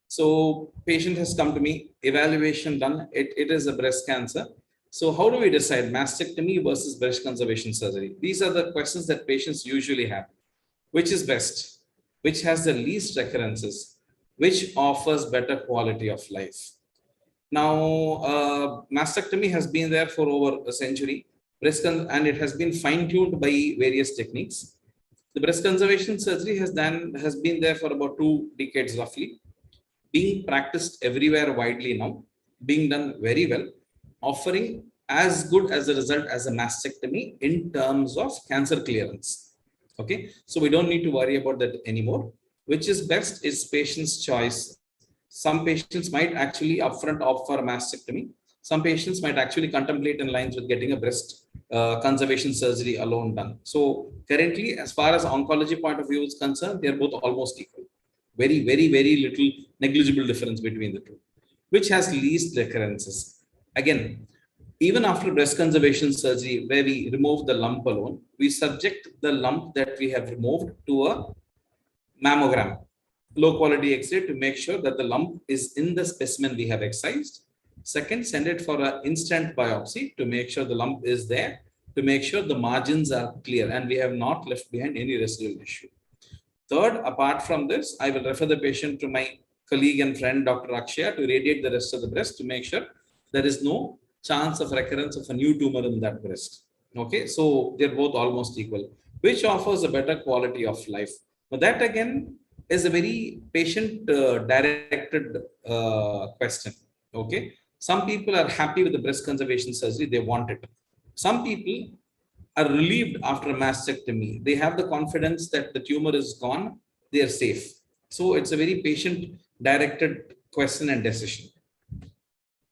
So patient has come to me, evaluation done, it is a breast cancer. So how do we decide mastectomy versus breast conservation surgery? These are the questions that patients usually have. Which is best? Which has the least recurrences? Which offers better quality of life? Now, mastectomy has been there for over a century, and it has been fine-tuned by various techniques. The breast conservation surgery has been there for about 2 decades roughly, being practiced everywhere widely now, being done very well, offering as good as a result as a mastectomy in terms of cancer clearance. Okay, so we don't need to worry about that anymore. Which is best is patient's choice. Some patients might actually upfront opt for a mastectomy. Some patients might actually contemplate in lines with getting a breast conservation surgery alone done. So currently, as far as oncology point of view is concerned, they are both almost equal. Very, very, very little negligible difference between the two. Which has least recurrences? Again, even after breast conservation surgery, where we remove the lump alone, we subject the lump that we have removed to a mammogram, low quality X-ray, to make sure that the lump is in the specimen we have excised. Second, send it for an instant biopsy to make sure the lump is there, to make sure the margins are clear and we have not left behind any residual issue. Third, apart from this, I will refer the patient to my colleague and friend, Dr. Akshaya, to irradiate the rest of the breast to make sure there is no chance of recurrence of a new tumor in that breast. Okay, so they're both almost equal, which offers a better quality of life. But that again is a very patient directed question. Okay, some people are happy with the breast conservation surgery, they want it. Some people are relieved after a mastectomy. They have the confidence that the tumor is gone, they are safe. So it's a very patient directed question and decision.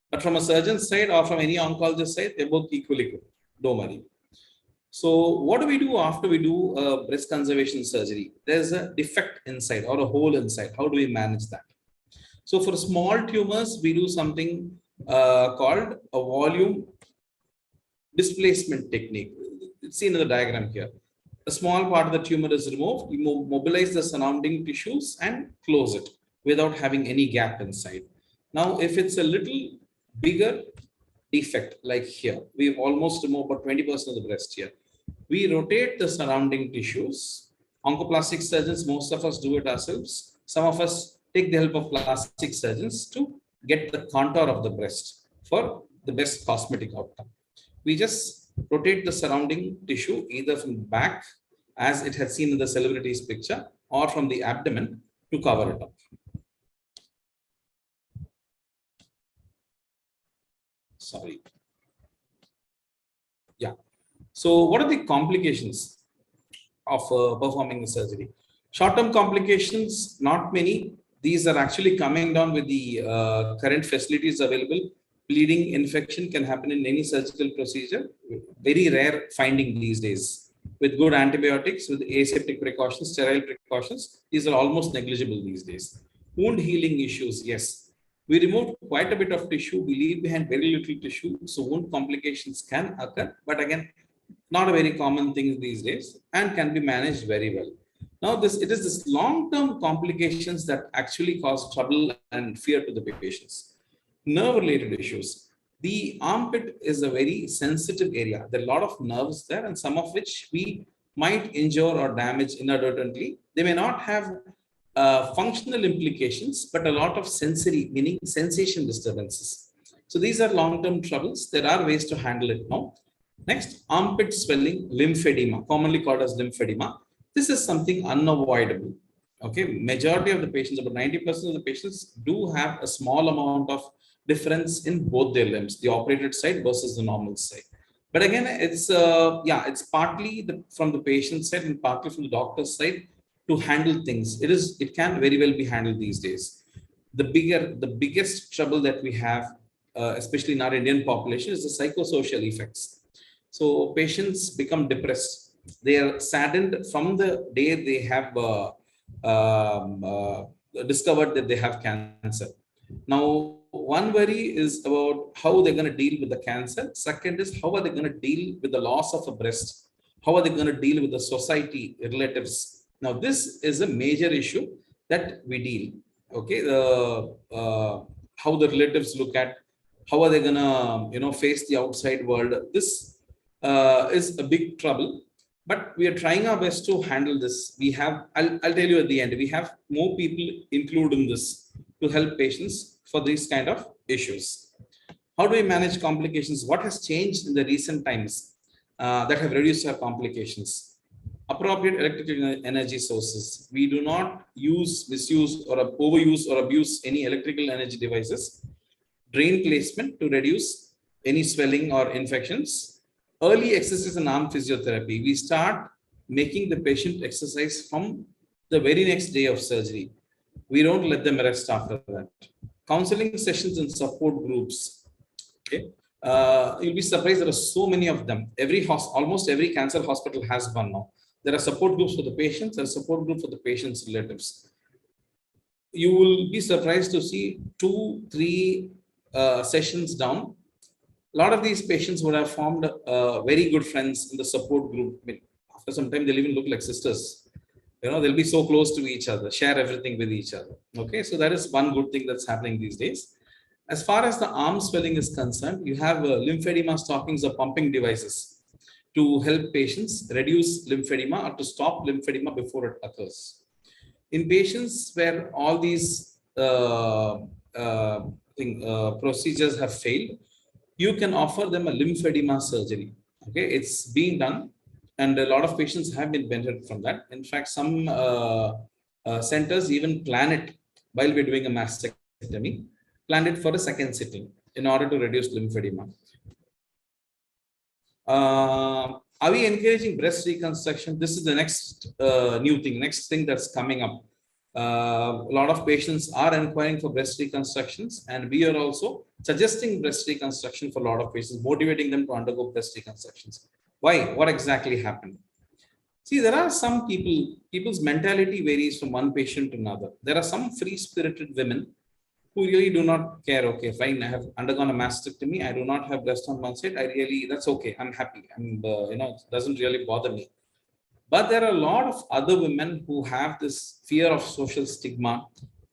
But from a surgeon's side or from any oncologist side, they're both equally good. Don't worry. So what do we do after we do breast conservation surgery? There's a defect inside or a hole inside. How do we manage that? So for small tumors, we do something called a volume displacement technique. It's seen in the diagram here. A small part of the tumor is removed. We mobilize the surrounding tissues and close it without having any gap inside. Now, if it's a little bigger defect, like here, we've almost removed about 20% of the breast here. We rotate the surrounding tissues. Oncoplastic surgeons, most of us do it ourselves. Some of us take the help of plastic surgeons to get the contour of the breast for the best cosmetic outcome. We just rotate the surrounding tissue either from the back, as it has seen in the celebrity's picture, or from the abdomen to cover it up. Sorry. Yeah. So what are the complications of performing the surgery? Short-term complications, not many. These are actually coming down with the current facilities available. Bleeding, infection can happen in any surgical procedure. Very rare finding these days. With good antibiotics, with aseptic precautions, sterile precautions, these are almost negligible these days. Wound healing issues, yes. We removed quite a bit of tissue. We leave behind very little tissue. So wound complications can occur, but again, not a very common thing these days and can be managed very well. Now, it is this long-term complications that actually cause trouble and fear to the patients. Nerve-related issues. The armpit is a very sensitive area. There are a lot of nerves there, and some of which we might injure or damage inadvertently. They may not have functional implications, but a lot of sensory, meaning sensation disturbances. So these are long-term troubles. There are ways to handle it now. Next, armpit swelling, lymphedema, commonly called as lymphedema. This is something unavoidable. Okay, majority of the patients, about 90% of the patients do have a small amount of difference in both their limbs, the operated side versus the normal side. But again, it's partly from the patient side and partly from the doctor's side to handle things. It can very well be handled these days. The biggest trouble that we have, especially in our Indian population, is the psychosocial effects. So patients become depressed. They are saddened from the day they have discovered that they have cancer. Now, one worry is about how they're going to deal with the cancer. Second is how are they going to deal with the loss of a breast? How are they going to deal with the society, relatives? Now, this is a major issue that we deal. Okay, how the relatives look at, how are they going to face the outside world? This is a big trouble. But we are trying our best to handle this. I'll tell you at the end, we have more people included in this to help patients for these kind of issues. How do we manage complications? What has changed in the recent times that have reduced our complications? Appropriate electrical energy sources. We do not misuse or overuse or abuse any electrical energy devices. Drain placement to reduce any swelling or infections. Early exercise and arm physiotherapy. We start making the patient exercise from the very next day of surgery. We don't let them rest after that. Counseling sessions and support groups. Okay, you'll be surprised there are so many of them. Almost every cancer hospital has one now. There are support groups for the patients and support group for the patient's relatives. You will be surprised to see 2-3 sessions down. A lot of these patients would have formed very good friends in the support group. I mean, after some time, they'll even look like sisters. They'll be so close to each other, share everything with each other. Okay, so that is one good thing that's happening these days. As far as the arm swelling is concerned, you have lymphedema stockings or pumping devices to help patients reduce lymphedema or to stop lymphedema before it occurs. In patients where all these procedures have failed, you can offer them a lymphedema surgery. Okay, it's being done, and a lot of patients have been benefited from that. In fact, some centers even plan it while we're doing a mastectomy, plan it for a second sitting in order to reduce lymphedema. Are we encouraging breast reconstruction? This is the next new thing, next thing that's coming up. A lot of patients are inquiring for breast reconstructions, and we are also suggesting breast reconstruction for a lot of patients, motivating them to undergo breast reconstructions. Why? What exactly happened? See, there are some people's mentality varies from one patient to another. There are some free-spirited women who really do not care. Okay, fine, I have undergone a mastectomy, I do not have breast on one side, that's okay, I'm happy, and it doesn't really bother me. But there are a lot of other women who have this fear of social stigma,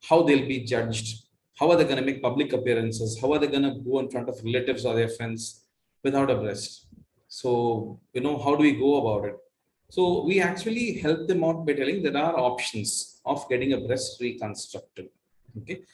how they'll be judged, how are they going to make public appearances, how are they going to go in front of relatives or their friends without a breast. So, how do we go about it? So we actually help them out by telling there are options of getting a breast reconstructed. Okay.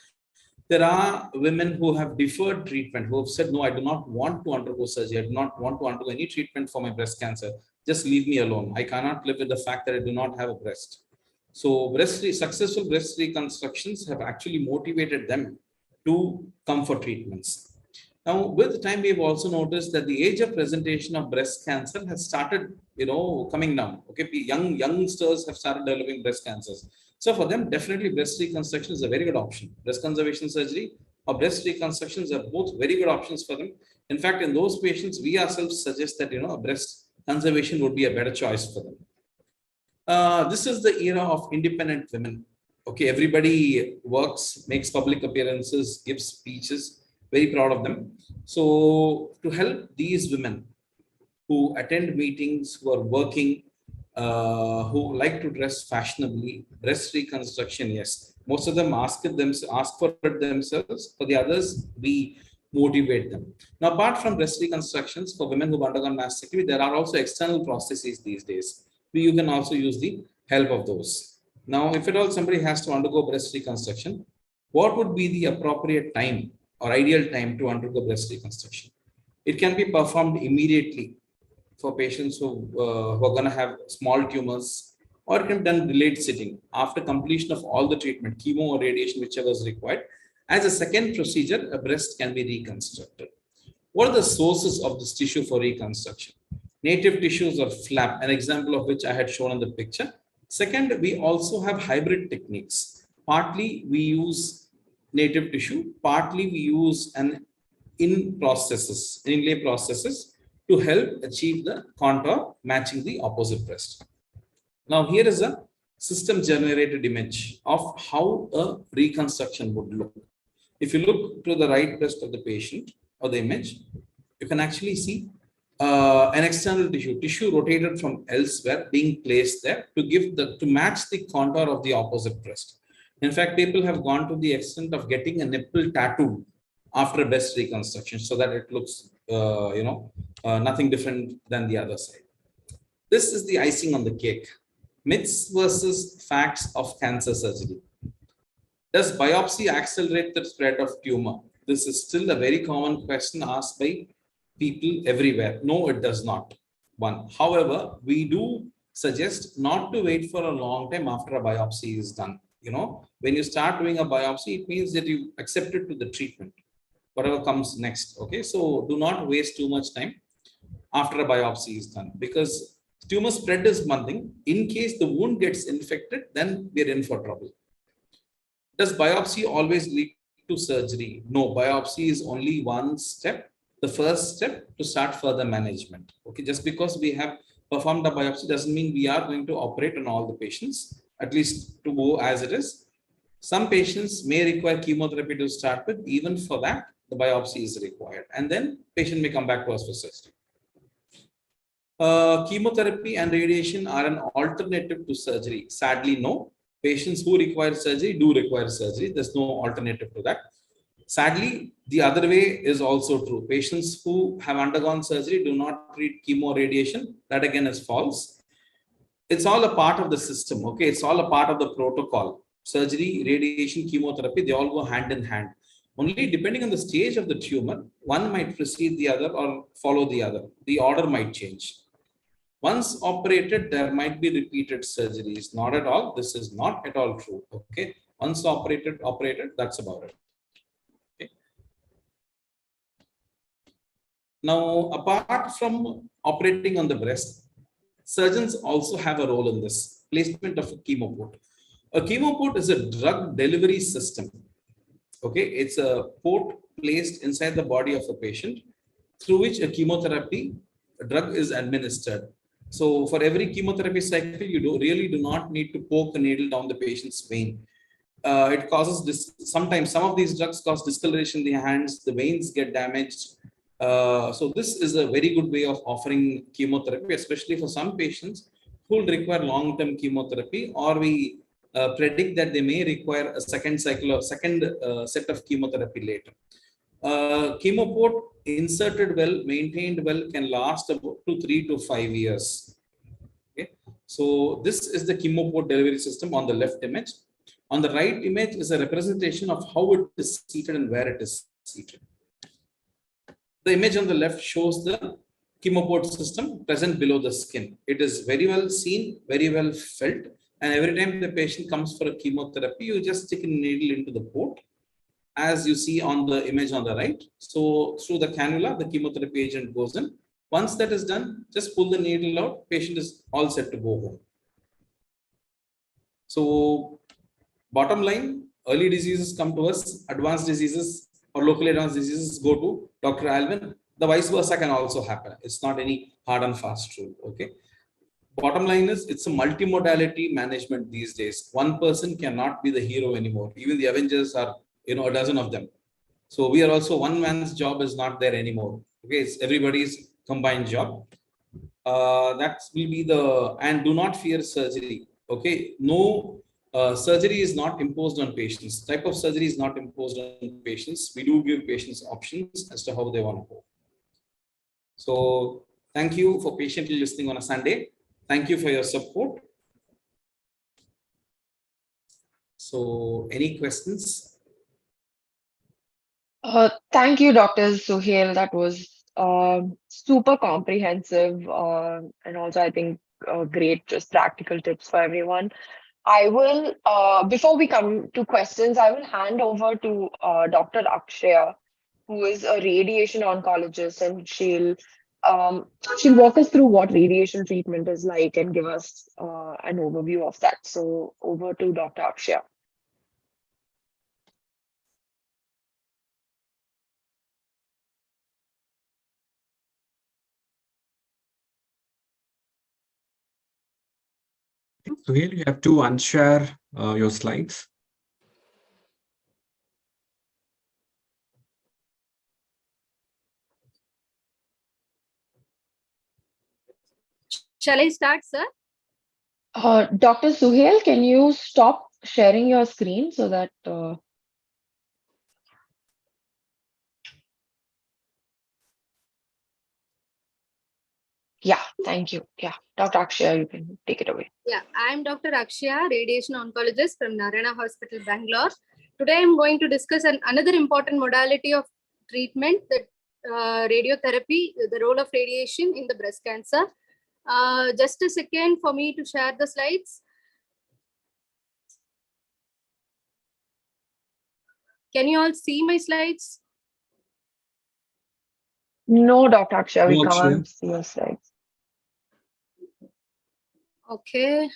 There are women who have deferred treatment, who have said, no, I do not want to undergo surgery. I do not want to undergo any treatment for my breast cancer. Just leave me alone. I cannot live with the fact that I do not have a breast. So successful breast reconstructions have actually motivated them to come for treatments. Now, with time, we've also noticed that the age of presentation of breast cancer has started, coming down. Okay, youngsters have started developing breast cancers. So for them, definitely breast reconstruction is a very good option. Breast conservation surgery or breast reconstructions are both very good options for them. In fact, in those patients, we ourselves suggest that, a breast conservation would be a better choice for them. This is the era of independent women. Okay, everybody works, makes public appearances, gives speeches, very proud of them. So to help these women who attend meetings, who are working, who like to dress fashionably, breast reconstruction, yes. Most of them ask for it themselves. For the others, we motivate them. Now, apart from breast reconstructions for women who've undergone mastectomy, there are also external prostheses these days. You can also use the help of those. Now, if at all somebody has to undergo breast reconstruction, what would be the appropriate time or ideal time to undergo breast reconstruction? It can be performed immediately for patients who are going to have small tumors, or it can be done delayed sitting after completion of all the treatment, chemo or radiation, whichever is required. As a second procedure, a breast can be reconstructed. What are the sources of this tissue for reconstruction? Native tissues or flap, an example of which I had shown in the picture. Second, we also have hybrid techniques. Partly we use native tissue, partly we use inlay processes to help achieve the contour matching the opposite breast. Now here is a system generated image of how a reconstruction would look. If you look to the right breast of the patient or the image, you can actually see an external tissue rotated from elsewhere being placed there to match the contour of the opposite breast. In fact, people have gone to the extent of getting a nipple tattoo after breast reconstruction so that it looks, nothing different than the other side. This is the icing on the cake. Myths versus facts of cancer surgery. Does biopsy accelerate the spread of tumor? This is still a very common question asked by people everywhere. No, it does not. One. However, we do suggest not to wait for a long time after a biopsy is done. When you start doing a biopsy, it means that you accepted to the treatment, whatever comes next. Okay, so do not waste too much time after a biopsy is done, because tumor spread is one thing. In case the wound gets infected, then we're in for trouble. Does biopsy always lead to surgery? No, biopsy is only one step, the first step to start further management. Okay, just because we have performed a biopsy doesn't mean we are going to operate on all the patients, at least to go as it is. Some patients may require chemotherapy to start with. Even for that, the biopsy is required. And then patient may come back to us for surgery. Chemotherapy and radiation are an alternative to surgery. Sadly, no. Patients who require surgery do require surgery. There's no alternative to that. Sadly, the other way is also true. Patients who have undergone surgery do not treat chemo radiation. That again is false. It's all a part of the system. Okay, it's all a part of the protocol. Surgery, radiation, chemotherapy, they all go hand in hand. Only depending on the stage of the tumor, one might precede the other or follow the other. The order might change. Once operated, there might be repeated surgeries. Not at all. This is not at all true. Okay. Once operated, that's about it. Okay. Now, apart from operating on the breast, surgeons also have a role in this placement of a chemoport. A chemoport is a drug delivery system. Okay, it's a port placed inside the body of a patient through which a chemotherapy drug is administered. So for every chemotherapy cycle, you really do not need to poke a needle down the patient's vein. It causes this. Sometimes some of these drugs cause discoloration in the hands, the veins get damaged. So this is a very good way of offering chemotherapy, especially for some patients who will require long-term chemotherapy, or we predict that they may require a second cycle or second set of chemotherapy later. Chemoport inserted well, maintained well, can last about 3 to 5 years. Okay, so this is the chemoport delivery system on the left image. On the right image is a representation of how it is seated and where it is seated. The image on the left shows the chemoport system present below the skin. It is very well seen, very well felt, and every time the patient comes for a chemotherapy, you just stick a needle into the port, as you see on the image on the right. So through the cannula, the chemotherapy agent goes in. Once that is done, just pull the needle out, patient is all set to go home. So bottom line, early diseases come to us, advanced diseases or locally advanced diseases go to Dr. Alvin. The vice versa can also happen. It's not any hard and fast rule. Okay. Bottom line is it's a multimodality management these days. One person cannot be the hero anymore. Even the Avengers are, a dozen of them. So we are also, one man's job is not there anymore. Okay, it's everybody's combined job. That will be and do not fear surgery. Okay, no surgery is not imposed on patients. Type of surgery is not imposed on patients. We do give patients options as to how they want to go. So thank you for patiently listening on a Sunday. Thank you for your support. So any questions?
Thank you, Dr. Suhail. That was super comprehensive, and also I think great, just practical tips for everyone. I will, before we come to questions, I will hand over to Dr. Akshaya, who is a radiation oncologist, and she'll walk us through what radiation treatment is like and give us an overview of that. So over to Dr. Akshaya.
So here you have to unshare your slides.
Shall I start, sir?
Dr. Suhail, can you stop sharing your screen so that yeah, thank you. Yeah, Dr. Akshaya, you can take it away.
Yeah, I'm Dr. Akshaya, radiation oncologist from Narayana Hospital, Bangalore. Today, I'm going to discuss another important modality of treatment, that radiotherapy, the role of radiation in the breast cancer. Just a second for me to share the slides. Can you all see my slides?
No, Dr. Akshaya, we
No, Akshaya.
can't see your slides.
Okay.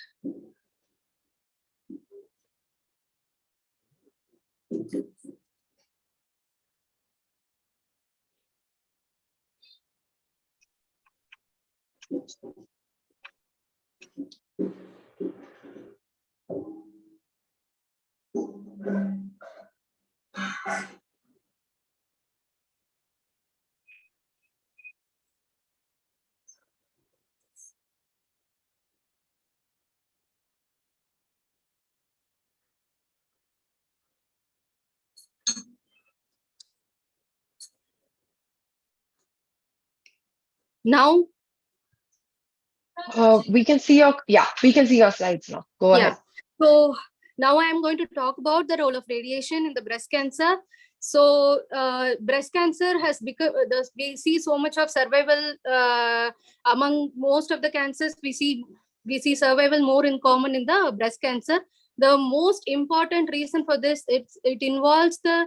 Now,
We can see your slides now. Go
yeah.
ahead.
So now I am going to talk about the role of radiation in the breast cancer. So breast cancer has become, we see so much of survival among most of the cancers. We see survival more in common in the breast cancer. The most important reason for this, it involves the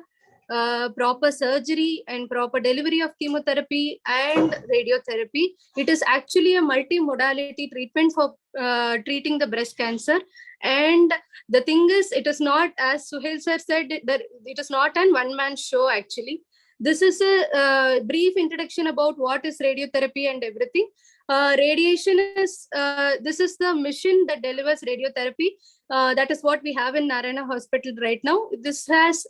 proper surgery and proper delivery of chemotherapy and radiotherapy. It is actually a multi-modality treatment for treating the breast cancer. And the thing is, it is not, as Suhail sir said, that it is not an one-man show actually. This is a brief introduction about what is radiotherapy and everything. Radiation is, this is the mission that delivers radiotherapy. That is what we have in Narayana Hospital right now. This has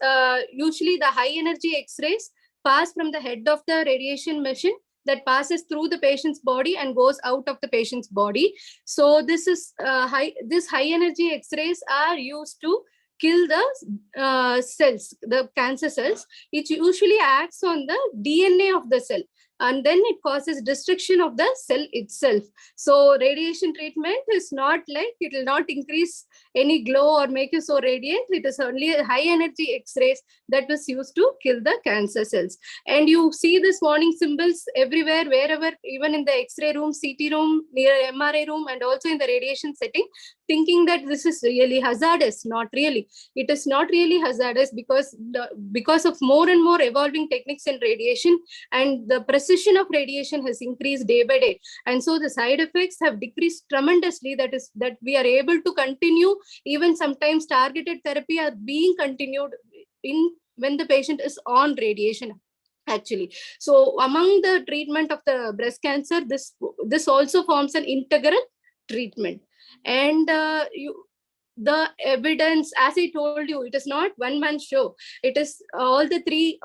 usually the high energy X-rays pass from the head of the radiation machine that passes through the patient's body and goes out of the patient's body. So this is this high energy X-rays are used to kill the cells, the cancer cells. It usually acts on the DNA of the cell, and then it causes destruction of the cell itself. So radiation treatment is not like, it will not increase any glow or make you so radiant. It is only a high energy X-rays that was used to kill the cancer cells. And you see this warning symbols everywhere, wherever, even in the X-ray room, CT room, near MRI room, and also in the radiation setting, thinking that this is really hazardous. Not really. It is not really hazardous because of more and more evolving techniques in radiation, and the precision of radiation has increased day by day. And so the side effects have decreased tremendously. That we are able to continue, even sometimes targeted therapy are being continued in when the patient is on radiation actually. So among the treatment of the breast cancer, this also forms an integral treatment. And the evidence, as I told you, it is not one man show. It is all the three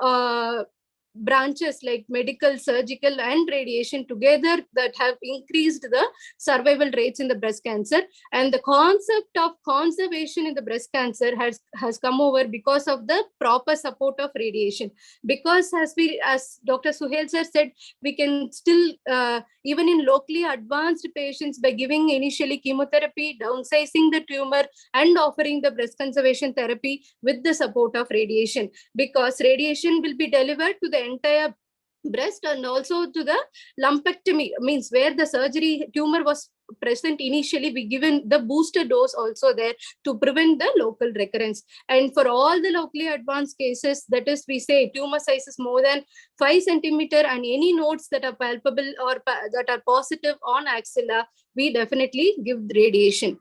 branches like medical, surgical, and radiation together that have increased the survival rates in the breast cancer. And the concept of conservation in the breast cancer has come over because of the proper support of radiation. Because as Dr. Suhail sir said, we can still even in locally advanced patients, by giving initially chemotherapy, downsizing the tumor, and offering the breast conservation therapy with the support of radiation, because radiation will be delivered to the entire breast and also to the lumpectomy, means where the surgery tumor was present initially, be given the booster dose also there to prevent the local recurrence. And for all the locally advanced cases, that is, we say tumor size is more than 5 centimeter and any nodes that are palpable or that are positive on axilla, we definitely give radiation.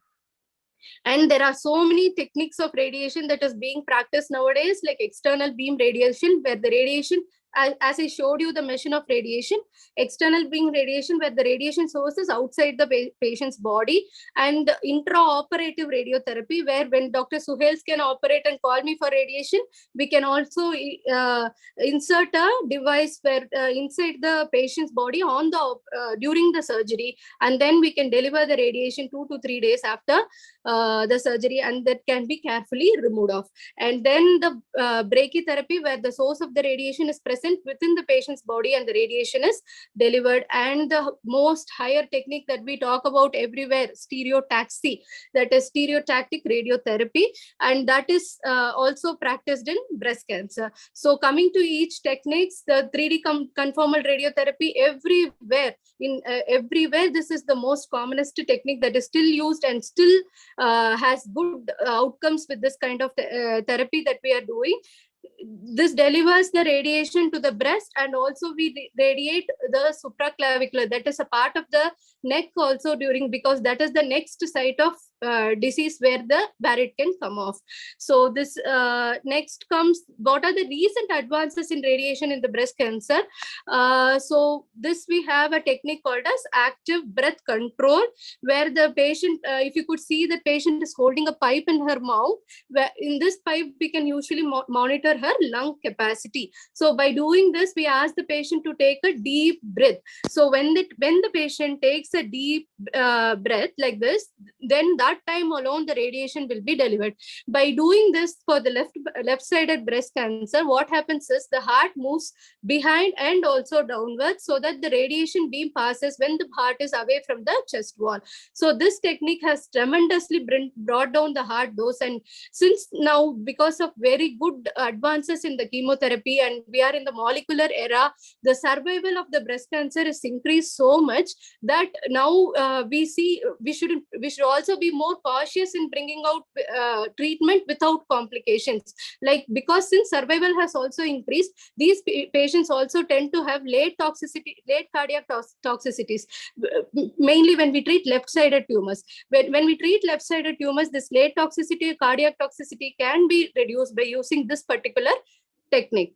And there are so many techniques of radiation that is being practiced nowadays, like external beam radiation, where the radiation, as I showed you the machine of radiation, external beam radiation, where the radiation source is outside the patient's body, and intraoperative radiotherapy, where when Dr. Suhails can operate and call me for radiation, we can also insert a device where inside the patient's body on the during the surgery, and then we can deliver the radiation 2 to 3 days after the surgery, and that can be carefully removed off. And then the brachytherapy, where the source of the radiation is present within the patient's body and the radiation is delivered. And the most higher technique that we talk about everywhere, stereotaxy, that is stereotactic radiotherapy, and that is also practiced in breast cancer. So coming to each techniques, the 3D conformal radiotherapy, everywhere this is the most commonest technique that is still used and still has good outcomes with this kind of therapy that we are doing. This delivers the radiation to the breast, and also we radiate the supraclavicular, that is a part of the neck also because that is the next site of disease where it can come off. So this next comes, what are the recent advances in radiation in the breast cancer? So this, we have a technique called as active breath control, where the patient, if you could see, the patient is holding a pipe in her mouth, where in this pipe we can usually monitor her her lung capacity. So by doing this, we ask the patient to take a deep breath. So when the patient takes a deep breath like this, then that time alone the radiation will be delivered. By doing this for the left-sided breast cancer, what happens is the heart moves behind and also downwards, so that the radiation beam passes when the heart is away from the chest wall. So this technique has tremendously brought down the heart dose. And since now, because of very good advances in the chemotherapy and we are in the molecular era, the survival of the breast cancer is increased so much that now we should also be more cautious in bringing out treatment without complications. Like, because since survival has also increased, these patients also tend to have late cardiac toxicities, mainly when we treat left-sided tumors. When we treat left-sided tumors, this late toxicity, cardiac toxicity can be reduced by using this particular technique.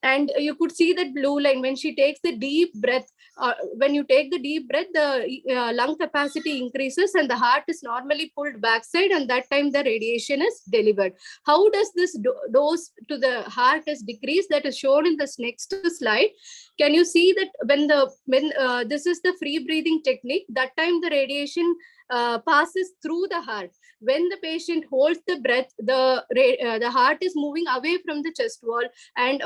And you could see that blue line when she takes the deep breath. When you take the deep breath, the lung capacity increases and the heart is normally pulled backside, and that time the radiation is delivered. How does this dose to the heart is decreased? That is shown in this next slide. Can you see that when this is the free breathing technique, that time the radiation passes through the heart. When the patient holds the breath, the heart is moving away from the chest wall, and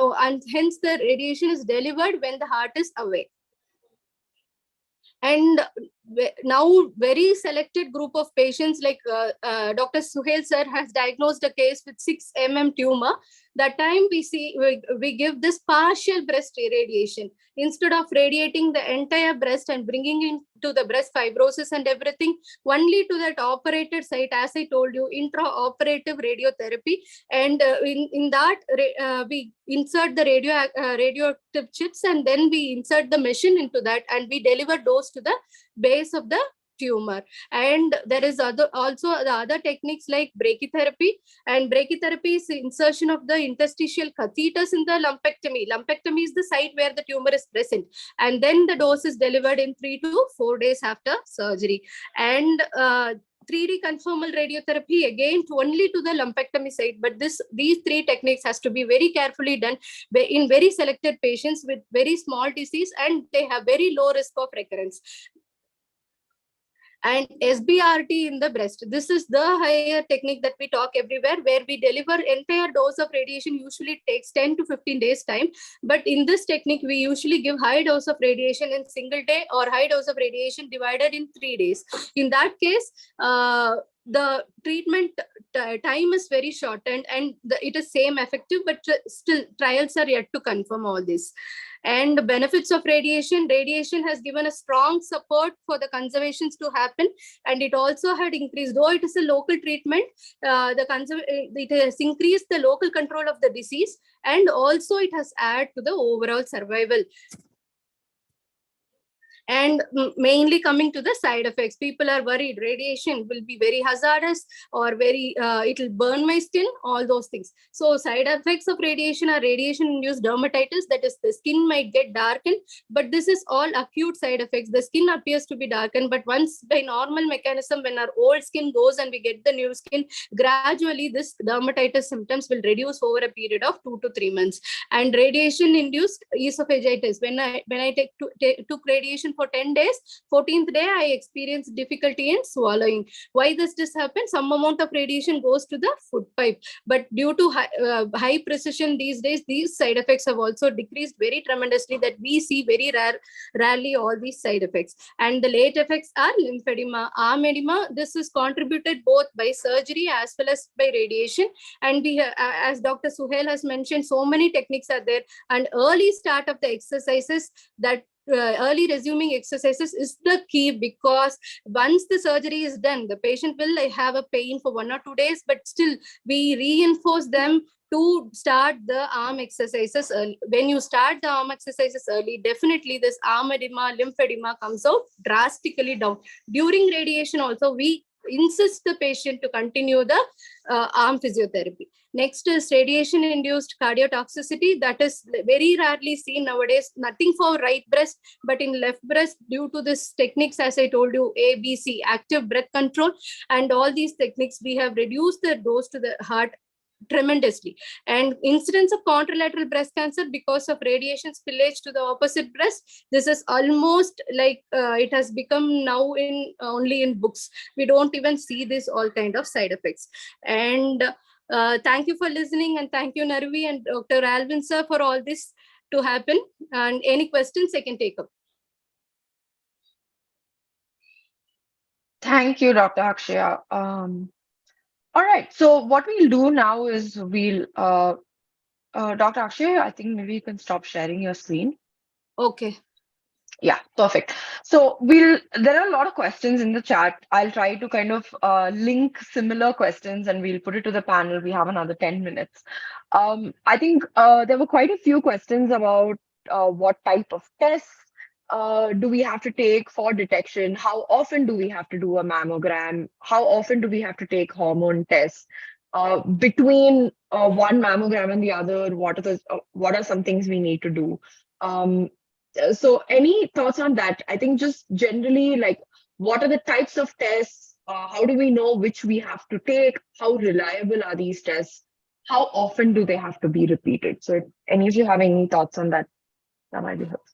hence the radiation is delivered when the heart is away. And now very selected group of patients, like Dr. Suhail sir has diagnosed a case with 6 mm tumor. That time we give this partial breast irradiation. Instead of radiating the entire breast and bringing into the breast fibrosis and everything, only to that operated site, as I told you, intraoperative radiotherapy. And in that, we insert the radioactive chips, and then we insert the machine into that, and we deliver dose to the base of the tumor. And there is also the other techniques like brachytherapy. And brachytherapy is the insertion of the interstitial catheters in the lumpectomy. Lumpectomy is the site where the tumor is present, and then the dose is delivered in 3 to 4 days after surgery. And 3D conformal radiotherapy, again only to the lumpectomy site, but these 3 techniques has to be very carefully done in very selected patients with very small disease, and they have very low risk of recurrence. And SBRT in the breast, this is the higher technique that we talk everywhere, where we deliver entire dose of radiation. Usually takes 10 to 15 days time, but in this technique we usually give high dose of radiation in single day, or high dose of radiation divided in 3 days. In that case, the treatment time is very shortened, and it is same effective, but still trials are yet to confirm all this. And the benefits of radiation has given a strong support for the conservations to happen, and it also had increased, though it is a local treatment, it has increased the local control of the disease, and also it has added to the overall survival. And mainly coming to the side effects, people are worried radiation will be very hazardous, or it will burn my skin, all those things. So side effects of radiation are radiation induced dermatitis, that is the skin might get darkened, but this is all acute side effects. The skin appears to be darkened, but once by normal mechanism, when our old skin goes and we get the new skin, gradually this dermatitis symptoms will reduce over a period of 2 to 3 months. And radiation induced esophagitis, when I took radiation for 10 days, 14th day I experienced difficulty in swallowing. Why does this happen? Some amount of radiation goes to the food pipe, but due to high precision these days, these side effects have also decreased very tremendously, that we see very rarely all these side effects. And the late effects are lymphedema, arm edema. This is contributed both by surgery as well as by radiation. And we as Dr. Suhail has mentioned, so many techniques are there, and early start of the exercises, that early resuming exercises is the key, because once the surgery is done, the patient will have a pain for 1 or 2 days, but still we reinforce them to start the arm exercises early. When you start the arm exercises early, definitely this arm edema, lymphedema comes out drastically down. During radiation also, we insist the patient to continue the arm physiotherapy. Next is radiation-induced cardiotoxicity. That is very rarely seen nowadays. Nothing for right breast, but in left breast, due to this techniques, as I told you, ABC, active breath control, and all these techniques, we have reduced the dose to the heart tremendously. And incidence of contralateral breast cancer because of radiation spillage to the opposite breast, this is almost like it has become now in only in books. We don't even see this all kind of side effects. And thank you for listening, and thank you Naruvi and Dr. Alvin sir for all this to happen. And any questions I can take up.
Thank you, Dr. Akshaya. All right. So what we'll do now is Dr. Akshay, I think maybe you can stop sharing your screen.
Okay.
Yeah, perfect. So there are a lot of questions in the chat. I'll try to kind of link similar questions and we'll put it to the panel. We have another 10 minutes. I think there were quite a few questions about what type of tests do we have to take for detection? How often do we have to do a mammogram? How often do we have to take hormone tests? Between one mammogram and the other, what are some things we need to do? So any thoughts on that? I think just generally, like, what are the types of tests? How do we know which we have to take? How reliable are these tests? How often do they have to be repeated? So if any of you have any thoughts on that, that might be helpful.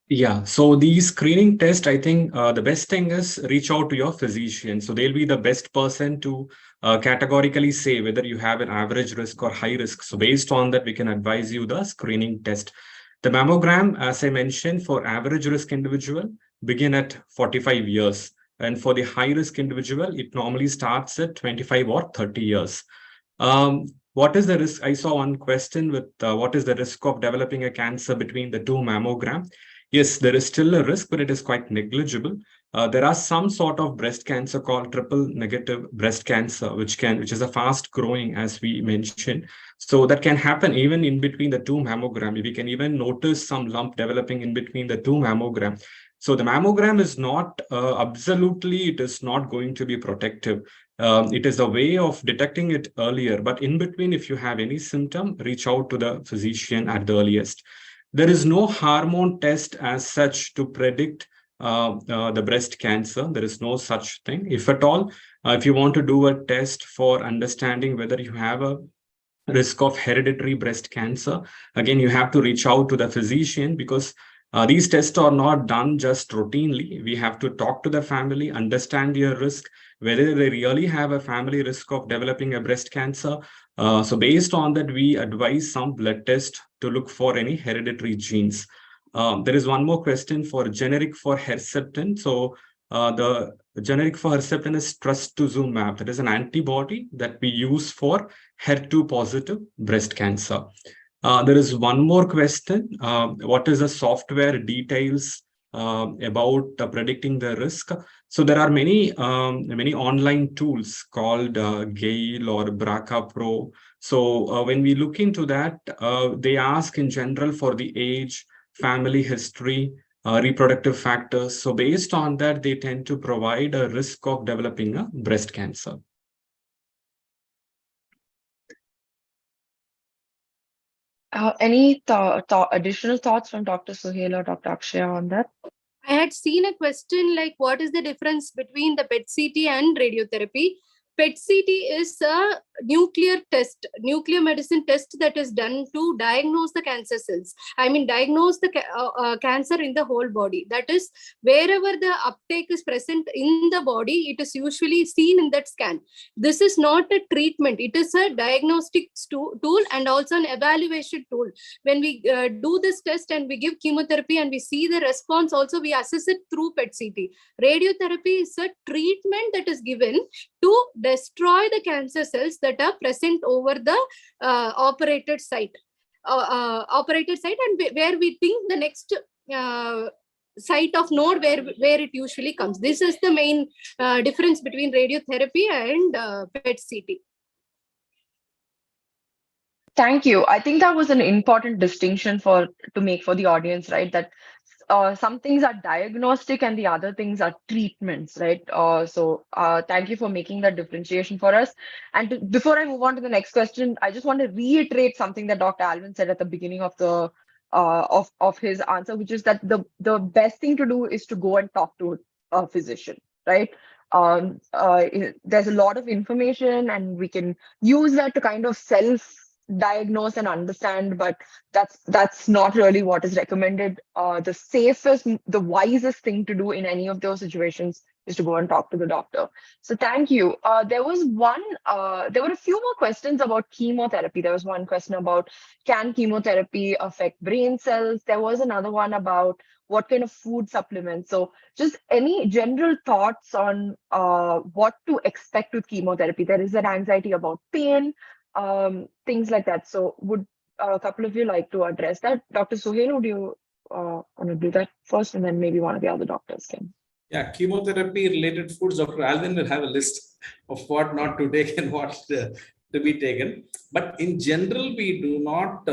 Yeah, so the screening test, I think the best thing is reach out to your physician. So they'll be the best person to categorically say whether you have an average risk or high risk. So based on that, we can advise you the screening test. The mammogram, as I mentioned, for average risk individual, begin at 45 years. And for the high risk individual, it normally starts at 25 or 30 years. What is the risk? I saw one question with what is the risk of developing a cancer between the two mammogram? Yes, there is still a risk, but it is quite negligible. There are some sort of breast cancer called triple negative breast cancer, which is a fast growing, as we mentioned. So that can happen even in between the two mammogram. We can even notice some lump developing in between the two mammogram. So the mammogram is not absolutely, it is not going to be protective. It is a way of detecting it earlier, but in between, if you have any symptom, reach out to the physician at the earliest. There is no hormone test as such to predict the breast cancer. There is no such thing. If at all, if you want to do a test for understanding whether you have a risk of hereditary breast cancer, again, you have to reach out to the physician because these tests are not done just routinely. We have to talk to the family, understand their risk, whether they really have a family risk of developing a breast cancer. So based on that, we advise some blood test to look for any hereditary genes. There is one more question for generic for Herceptin. So the generic for Herceptin is trastuzumab. That is an antibody that we use for HER2 positive breast cancer. There is one more question. What is the software details about predicting the risk? So there are many online tools called Gale or BRCA Pro. So when we look into that, they ask in general for the age, family history, reproductive factors. So based on that, they tend to provide a risk of developing a breast cancer.
Any additional thoughts from Dr. Suhail or Dr. Akshaya on that?
I had seen a question like, what is the difference between the PET-CT and radiotherapy? PET-CT is a nuclear medicine test that is done to diagnose the cancer cells. I mean, diagnose the cancer in the whole body. That is, wherever the uptake is present in the body, it is usually seen in that scan. This is not a treatment. It is a diagnostic tool and also an evaluation tool. When we do this test and we give chemotherapy and we see the response, also we assess it through PET-CT. Radiotherapy is a treatment that is given to destroy the cancer cells that are present over the operated site, and where we think the next site of node where it usually comes. This is the main difference between radiotherapy and PET-CT.
Thank you. I think that was an important distinction to make for the audience, right? That some things are diagnostic and the other things are treatments, right? So thank you for making that differentiation for us. And before I move on to the next question, I just want to reiterate something that Dr. Alvin said at the beginning of the of his answer, which is that the best thing to do is to go and talk to a physician, right? There's a lot of information, and we can use that to kind of self-diagnose and understand, but that's not really what is recommended. The safest, the wisest thing to do in any of those situations is to go and talk to the doctor. So thank you. There were a few more questions about chemotherapy. There was one question about, can chemotherapy affect brain cells? There was another one about what kind of food supplements. So just any general thoughts on what to expect with chemotherapy. There is an anxiety about pain, things like that. So would a couple of you like to address that? Dr. Suhail, would you want to do that first, and then maybe one of the other doctors can?
Yeah, chemotherapy related foods, Dr. Alvin will have a list of what not to take and what to be taken. But in general, we do not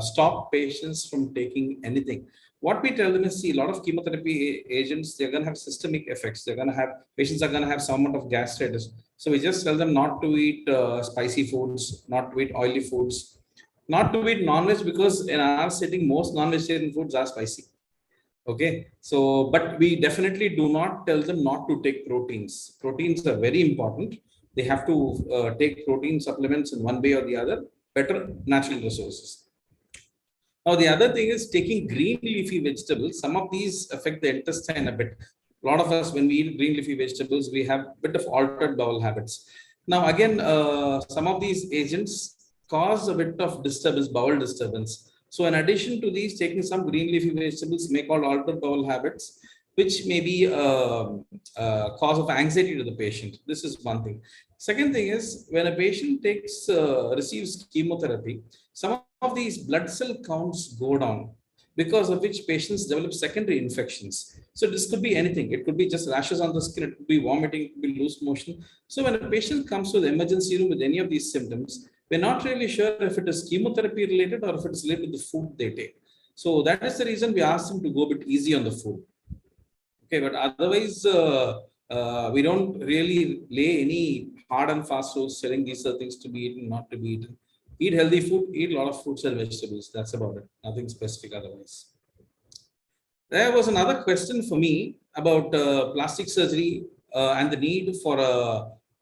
stop patients from taking anything. What we tell them is, see, a lot of chemotherapy agents, they're going to have systemic effects. Patients are going to have some amount of gastritis. So we just tell them not to eat spicy foods, not to eat oily foods, not to eat non-veg, because in our setting, most non-vegetarian foods are spicy. Okay, so, but we definitely do not tell them not to take proteins. Proteins are very important. They have to take protein supplements in one way or the other, better natural resources. Now, the other thing is taking green leafy vegetables. Some of these affect the intestine a bit. A lot of us, when we eat green leafy vegetables, we have a bit of altered bowel habits. Now, again, some of these agents cause a bit of disturbance, bowel disturbance. So in addition to these, taking some green leafy vegetables may cause altered bowel habits, which may be a cause of anxiety to the patient. This is one thing. Second thing is, when a patient receives chemotherapy, some of these blood cell counts go down, because of which patients develop secondary infections. So this could be anything. It could be just rashes on the skin, it could be vomiting, it could be loose motion. So when a patient comes to the emergency room with any of these symptoms, we're not really sure if it is chemotherapy related or if it's related to the food they take. So that is the reason we ask them to go a bit easy on the food. Okay, but otherwise, we don't really lay any hard and fast rules saying these are things to be eaten, not to be eaten. Eat healthy food, eat a lot of fruits and vegetables. That's about it. Nothing specific otherwise. There was another question for me about plastic surgery and the need for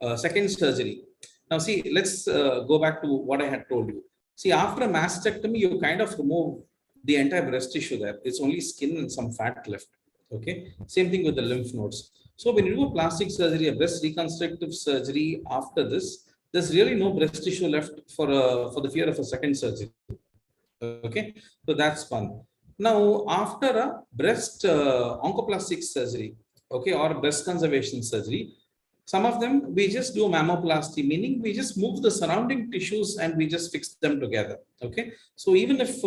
a second surgery. Now, see, let's go back to what I had told you. See, after a mastectomy, you kind of remove the entire breast tissue there. It's only skin and some fat left. Okay. Same thing with the lymph nodes. So when you do a plastic surgery, a breast reconstructive surgery after this, there's really no breast tissue left for the fear of a second surgery. Okay. So that's one. Now, after a breast oncoplastic surgery, okay, or breast conservation surgery, some of them we just do mammoplasty, meaning we just move the surrounding tissues and we just fix them together. Okay, so even if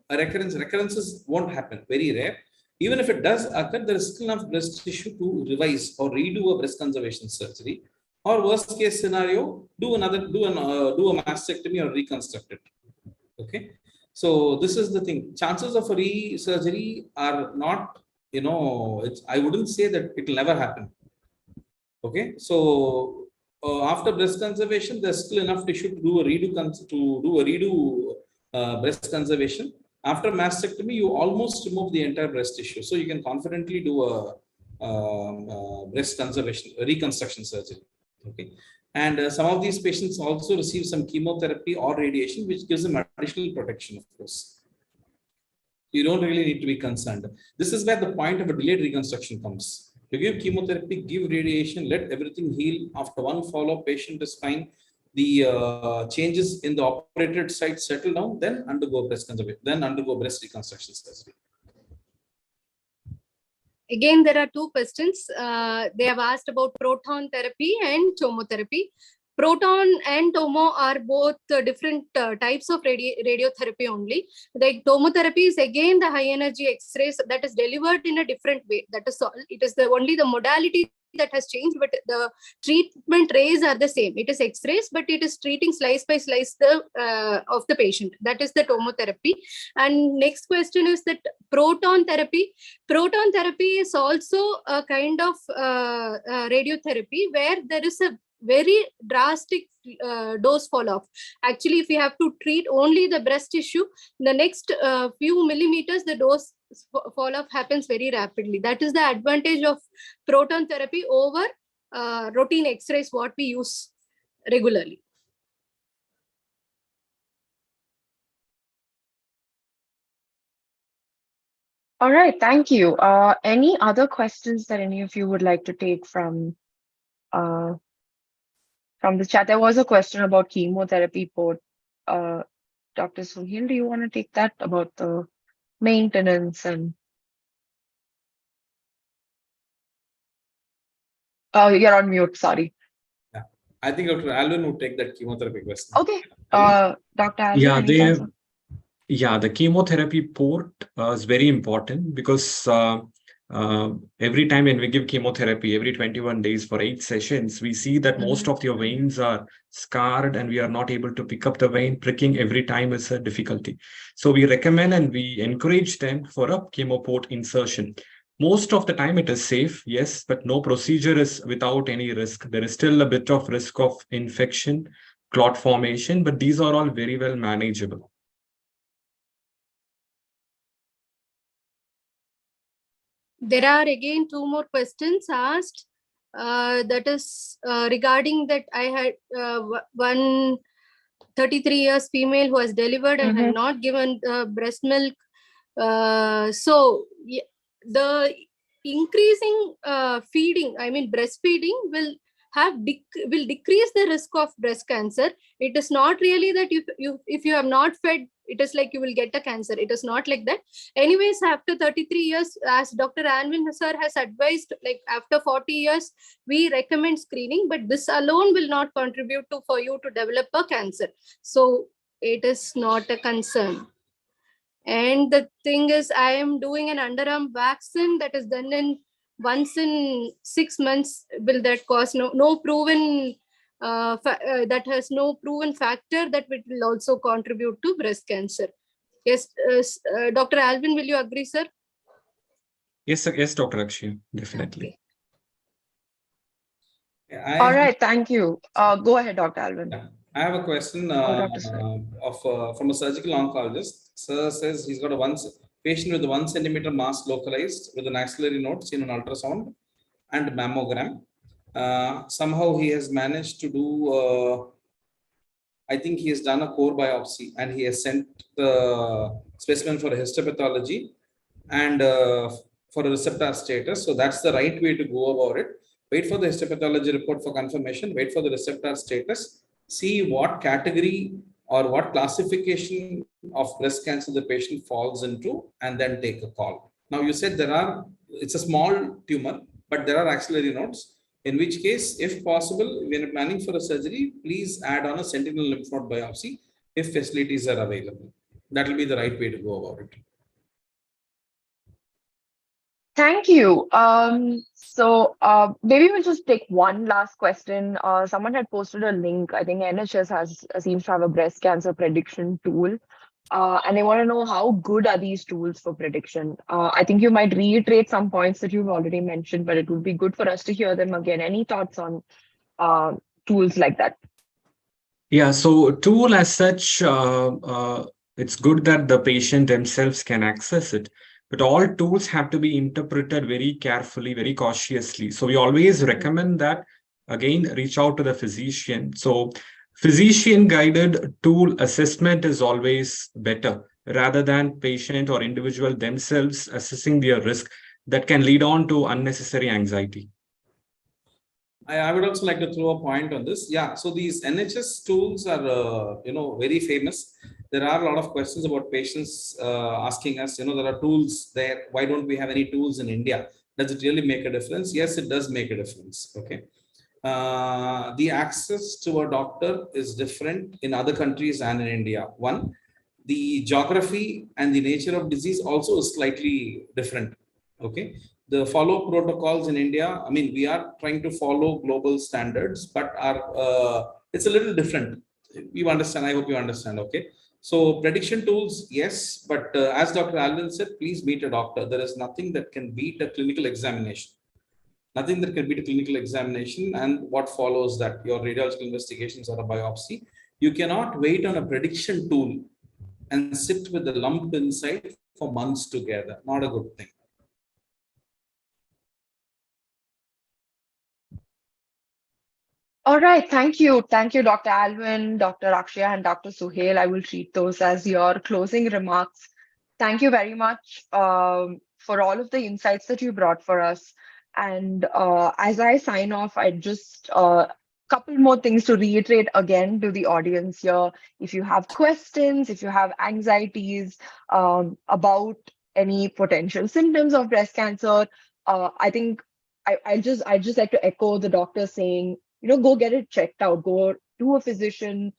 recurrences won't happen, very rare. Even if it does occur, there is still enough breast tissue to revise or redo a breast conservation surgery. Or worst case scenario, do a mastectomy or reconstruct it. Okay, so this is the thing. Chances of a re-surgery are not, I wouldn't say that it will never happen. Okay, so after breast conservation, there's still enough tissue to do a redo breast conservation. After mastectomy, you almost remove the entire breast tissue, so you can confidently do a breast conservation reconstruction surgery. Okay, and some of these patients also receive some chemotherapy or radiation, which gives them additional protection, of course. You don't really need to be concerned. This is where the point of a delayed reconstruction comes. You give chemotherapy, give radiation, let everything heal. After one follow-up, patient is fine. The changes in the operated site settle down, then undergo breast reconstruction surgery.
Again, there are two questions. They have asked about proton therapy and tomotherapy. Proton and tomo are both different types of radiotherapy only. The tomotherapy is again the high energy X-rays that is delivered in a different way. That is all. It is only the modality that has changed, but the treatment rays are the same. It is X-rays, but it is treating slice by slice of the patient. That is the tomotherapy. And next question is that proton therapy. Proton therapy is also a kind of radiotherapy where there is a very drastic dose fall off. Actually, if we have to treat only the breast tissue, the next few millimeters, the dose fall off happens very rapidly. That is the advantage of proton therapy over routine X-rays, what we use regularly.
All right, thank you. Any other questions that any of you would like to take from the chat? There was a question about chemotherapy port. Dr. Suhail, do you want to take that about the maintenance and? Oh, you're on mute. Sorry.
Yeah. I think Dr. Alvin would take that chemotherapy question.
Okay. Dr. Alvin,
Yeah,
any thoughts on-
the chemotherapy port is very important because every time when we give chemotherapy, every 21 days for 8 sessions, we see that most of your veins are scarred and we are not able to pick up the vein. Pricking every time is a difficulty. So we recommend and we encourage them for a chemo port insertion. Most of the time it is safe, yes, but no procedure is without any risk. There is still a bit of risk of infection, clot formation, but these are all very well manageable.
There are again 2 more questions asked. That is regarding that I had one 33 years female who has delivered and had not given breast milk. So the increasing feeding, I mean breastfeeding, will decrease the risk of breast cancer. It is not really that if you have not fed, it is like you will get a cancer. It is not like that. Anyways, after 33 years, as Dr. Anvin sir has advised, like after 40 years, we recommend screening, but this alone will not contribute for you to develop a cancer. So it is not a concern. And the thing is, I am doing an underarm vaccine that is done once in 6 months. Will that cause no proven that has no proven factor that it will also contribute to breast cancer? Yes, Dr. Alvin, will you agree, sir?
Yes, sir. Yes, Dr. Akshay, definitely.
Okay.
All right, thank you. Go ahead, Dr. Alvin.
I have a question from a surgical oncologist. Sir says he's got a patient with a 1 centimeter mass localized with an axillary node seen on ultrasound and mammogram. Somehow he has managed to do, I think he has done a core biopsy and he has sent the specimen for histopathology and for a receptor status. So that's the right way to go about it. Wait for the histopathology report for confirmation, wait for the receptor status, see what category or what classification of breast cancer the patient falls into, and then take a call. Now you said it's a small tumor, but there are axillary nodes, in which case, if possible, when you're planning for a surgery, please add on a sentinel lymph node biopsy if facilities are available. That will be the right way to go about it.
Thank you. So maybe we'll just take one last question. Someone had posted a link. I think NHS seems to have a breast cancer prediction tool. And they want to know how good are these tools for prediction. I think you might reiterate some points that you've already mentioned, but it would be good for us to hear them again. Any thoughts on tools like that?
Yeah, so tool as such, it's good that the patient themselves can access it, but all tools have to be interpreted very carefully, very cautiously. So we always recommend that, again, reach out to the physician. So physician guided tool assessment is always better rather than patient or individual themselves assessing their risk that can lead on to unnecessary anxiety.
I would also like to throw a point on this. Yeah, so these NHS tools are, very famous. There are a lot of questions about patients asking us, there are tools there. Why don't we have any tools in India? Does it really make a difference? Yes, it does make a difference. Okay. The access to a doctor is different in other countries and in India. One, the geography and the nature of disease also is slightly different. Okay. The follow protocols in India, I mean, we are trying to follow global standards, but it's a little different. You understand? I hope you understand. Okay. So prediction tools, yes, but as Dr. Alvin said, please meet a doctor. There is nothing that can beat a clinical examination. Nothing that can beat a clinical examination and what follows that, your radiological investigations or a biopsy. You cannot wait on a prediction tool and sit with the lump inside for months together. Not a good thing.
All right, thank you. Thank you, Dr. Alvin, Dr. Akshaya, and Dr. Suhail. I will treat those as your closing remarks. Thank you very much for all of the insights that you brought for us. And as I sign off, I just couple more things to reiterate again to the audience here. If you have questions, if you have anxieties about any potential symptoms of breast cancer, I think I just like to echo the doctor saying, go get it checked out, go to a physician.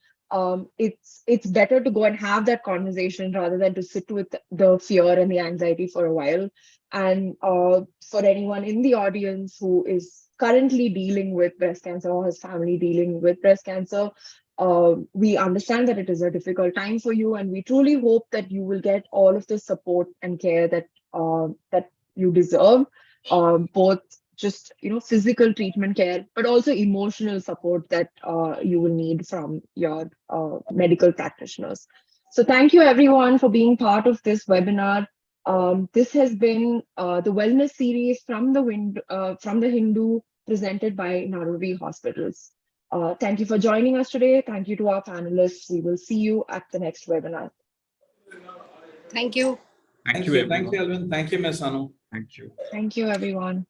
It's better to go and have that conversation rather than to sit with the fear and the anxiety for a while. And for anyone in the audience who is currently dealing with breast cancer or has family dealing with breast cancer, we understand that it is a difficult time for you, and we truly hope that you will get all of the support and care that you deserve, both just physical treatment care, but also emotional support that you will need from your medical practitioners. So thank you everyone for being part of this webinar. This has been the wellness series from the Hindu, presented by Naruvi Hospitals. Thank you for joining us today. Thank you to our panelists. We will see you at the next webinar.
Thank you.
Thank you, everyone.
Thank you, Alvin. Thank you, Ms. Anu.
Thank you.
Thank you, everyone.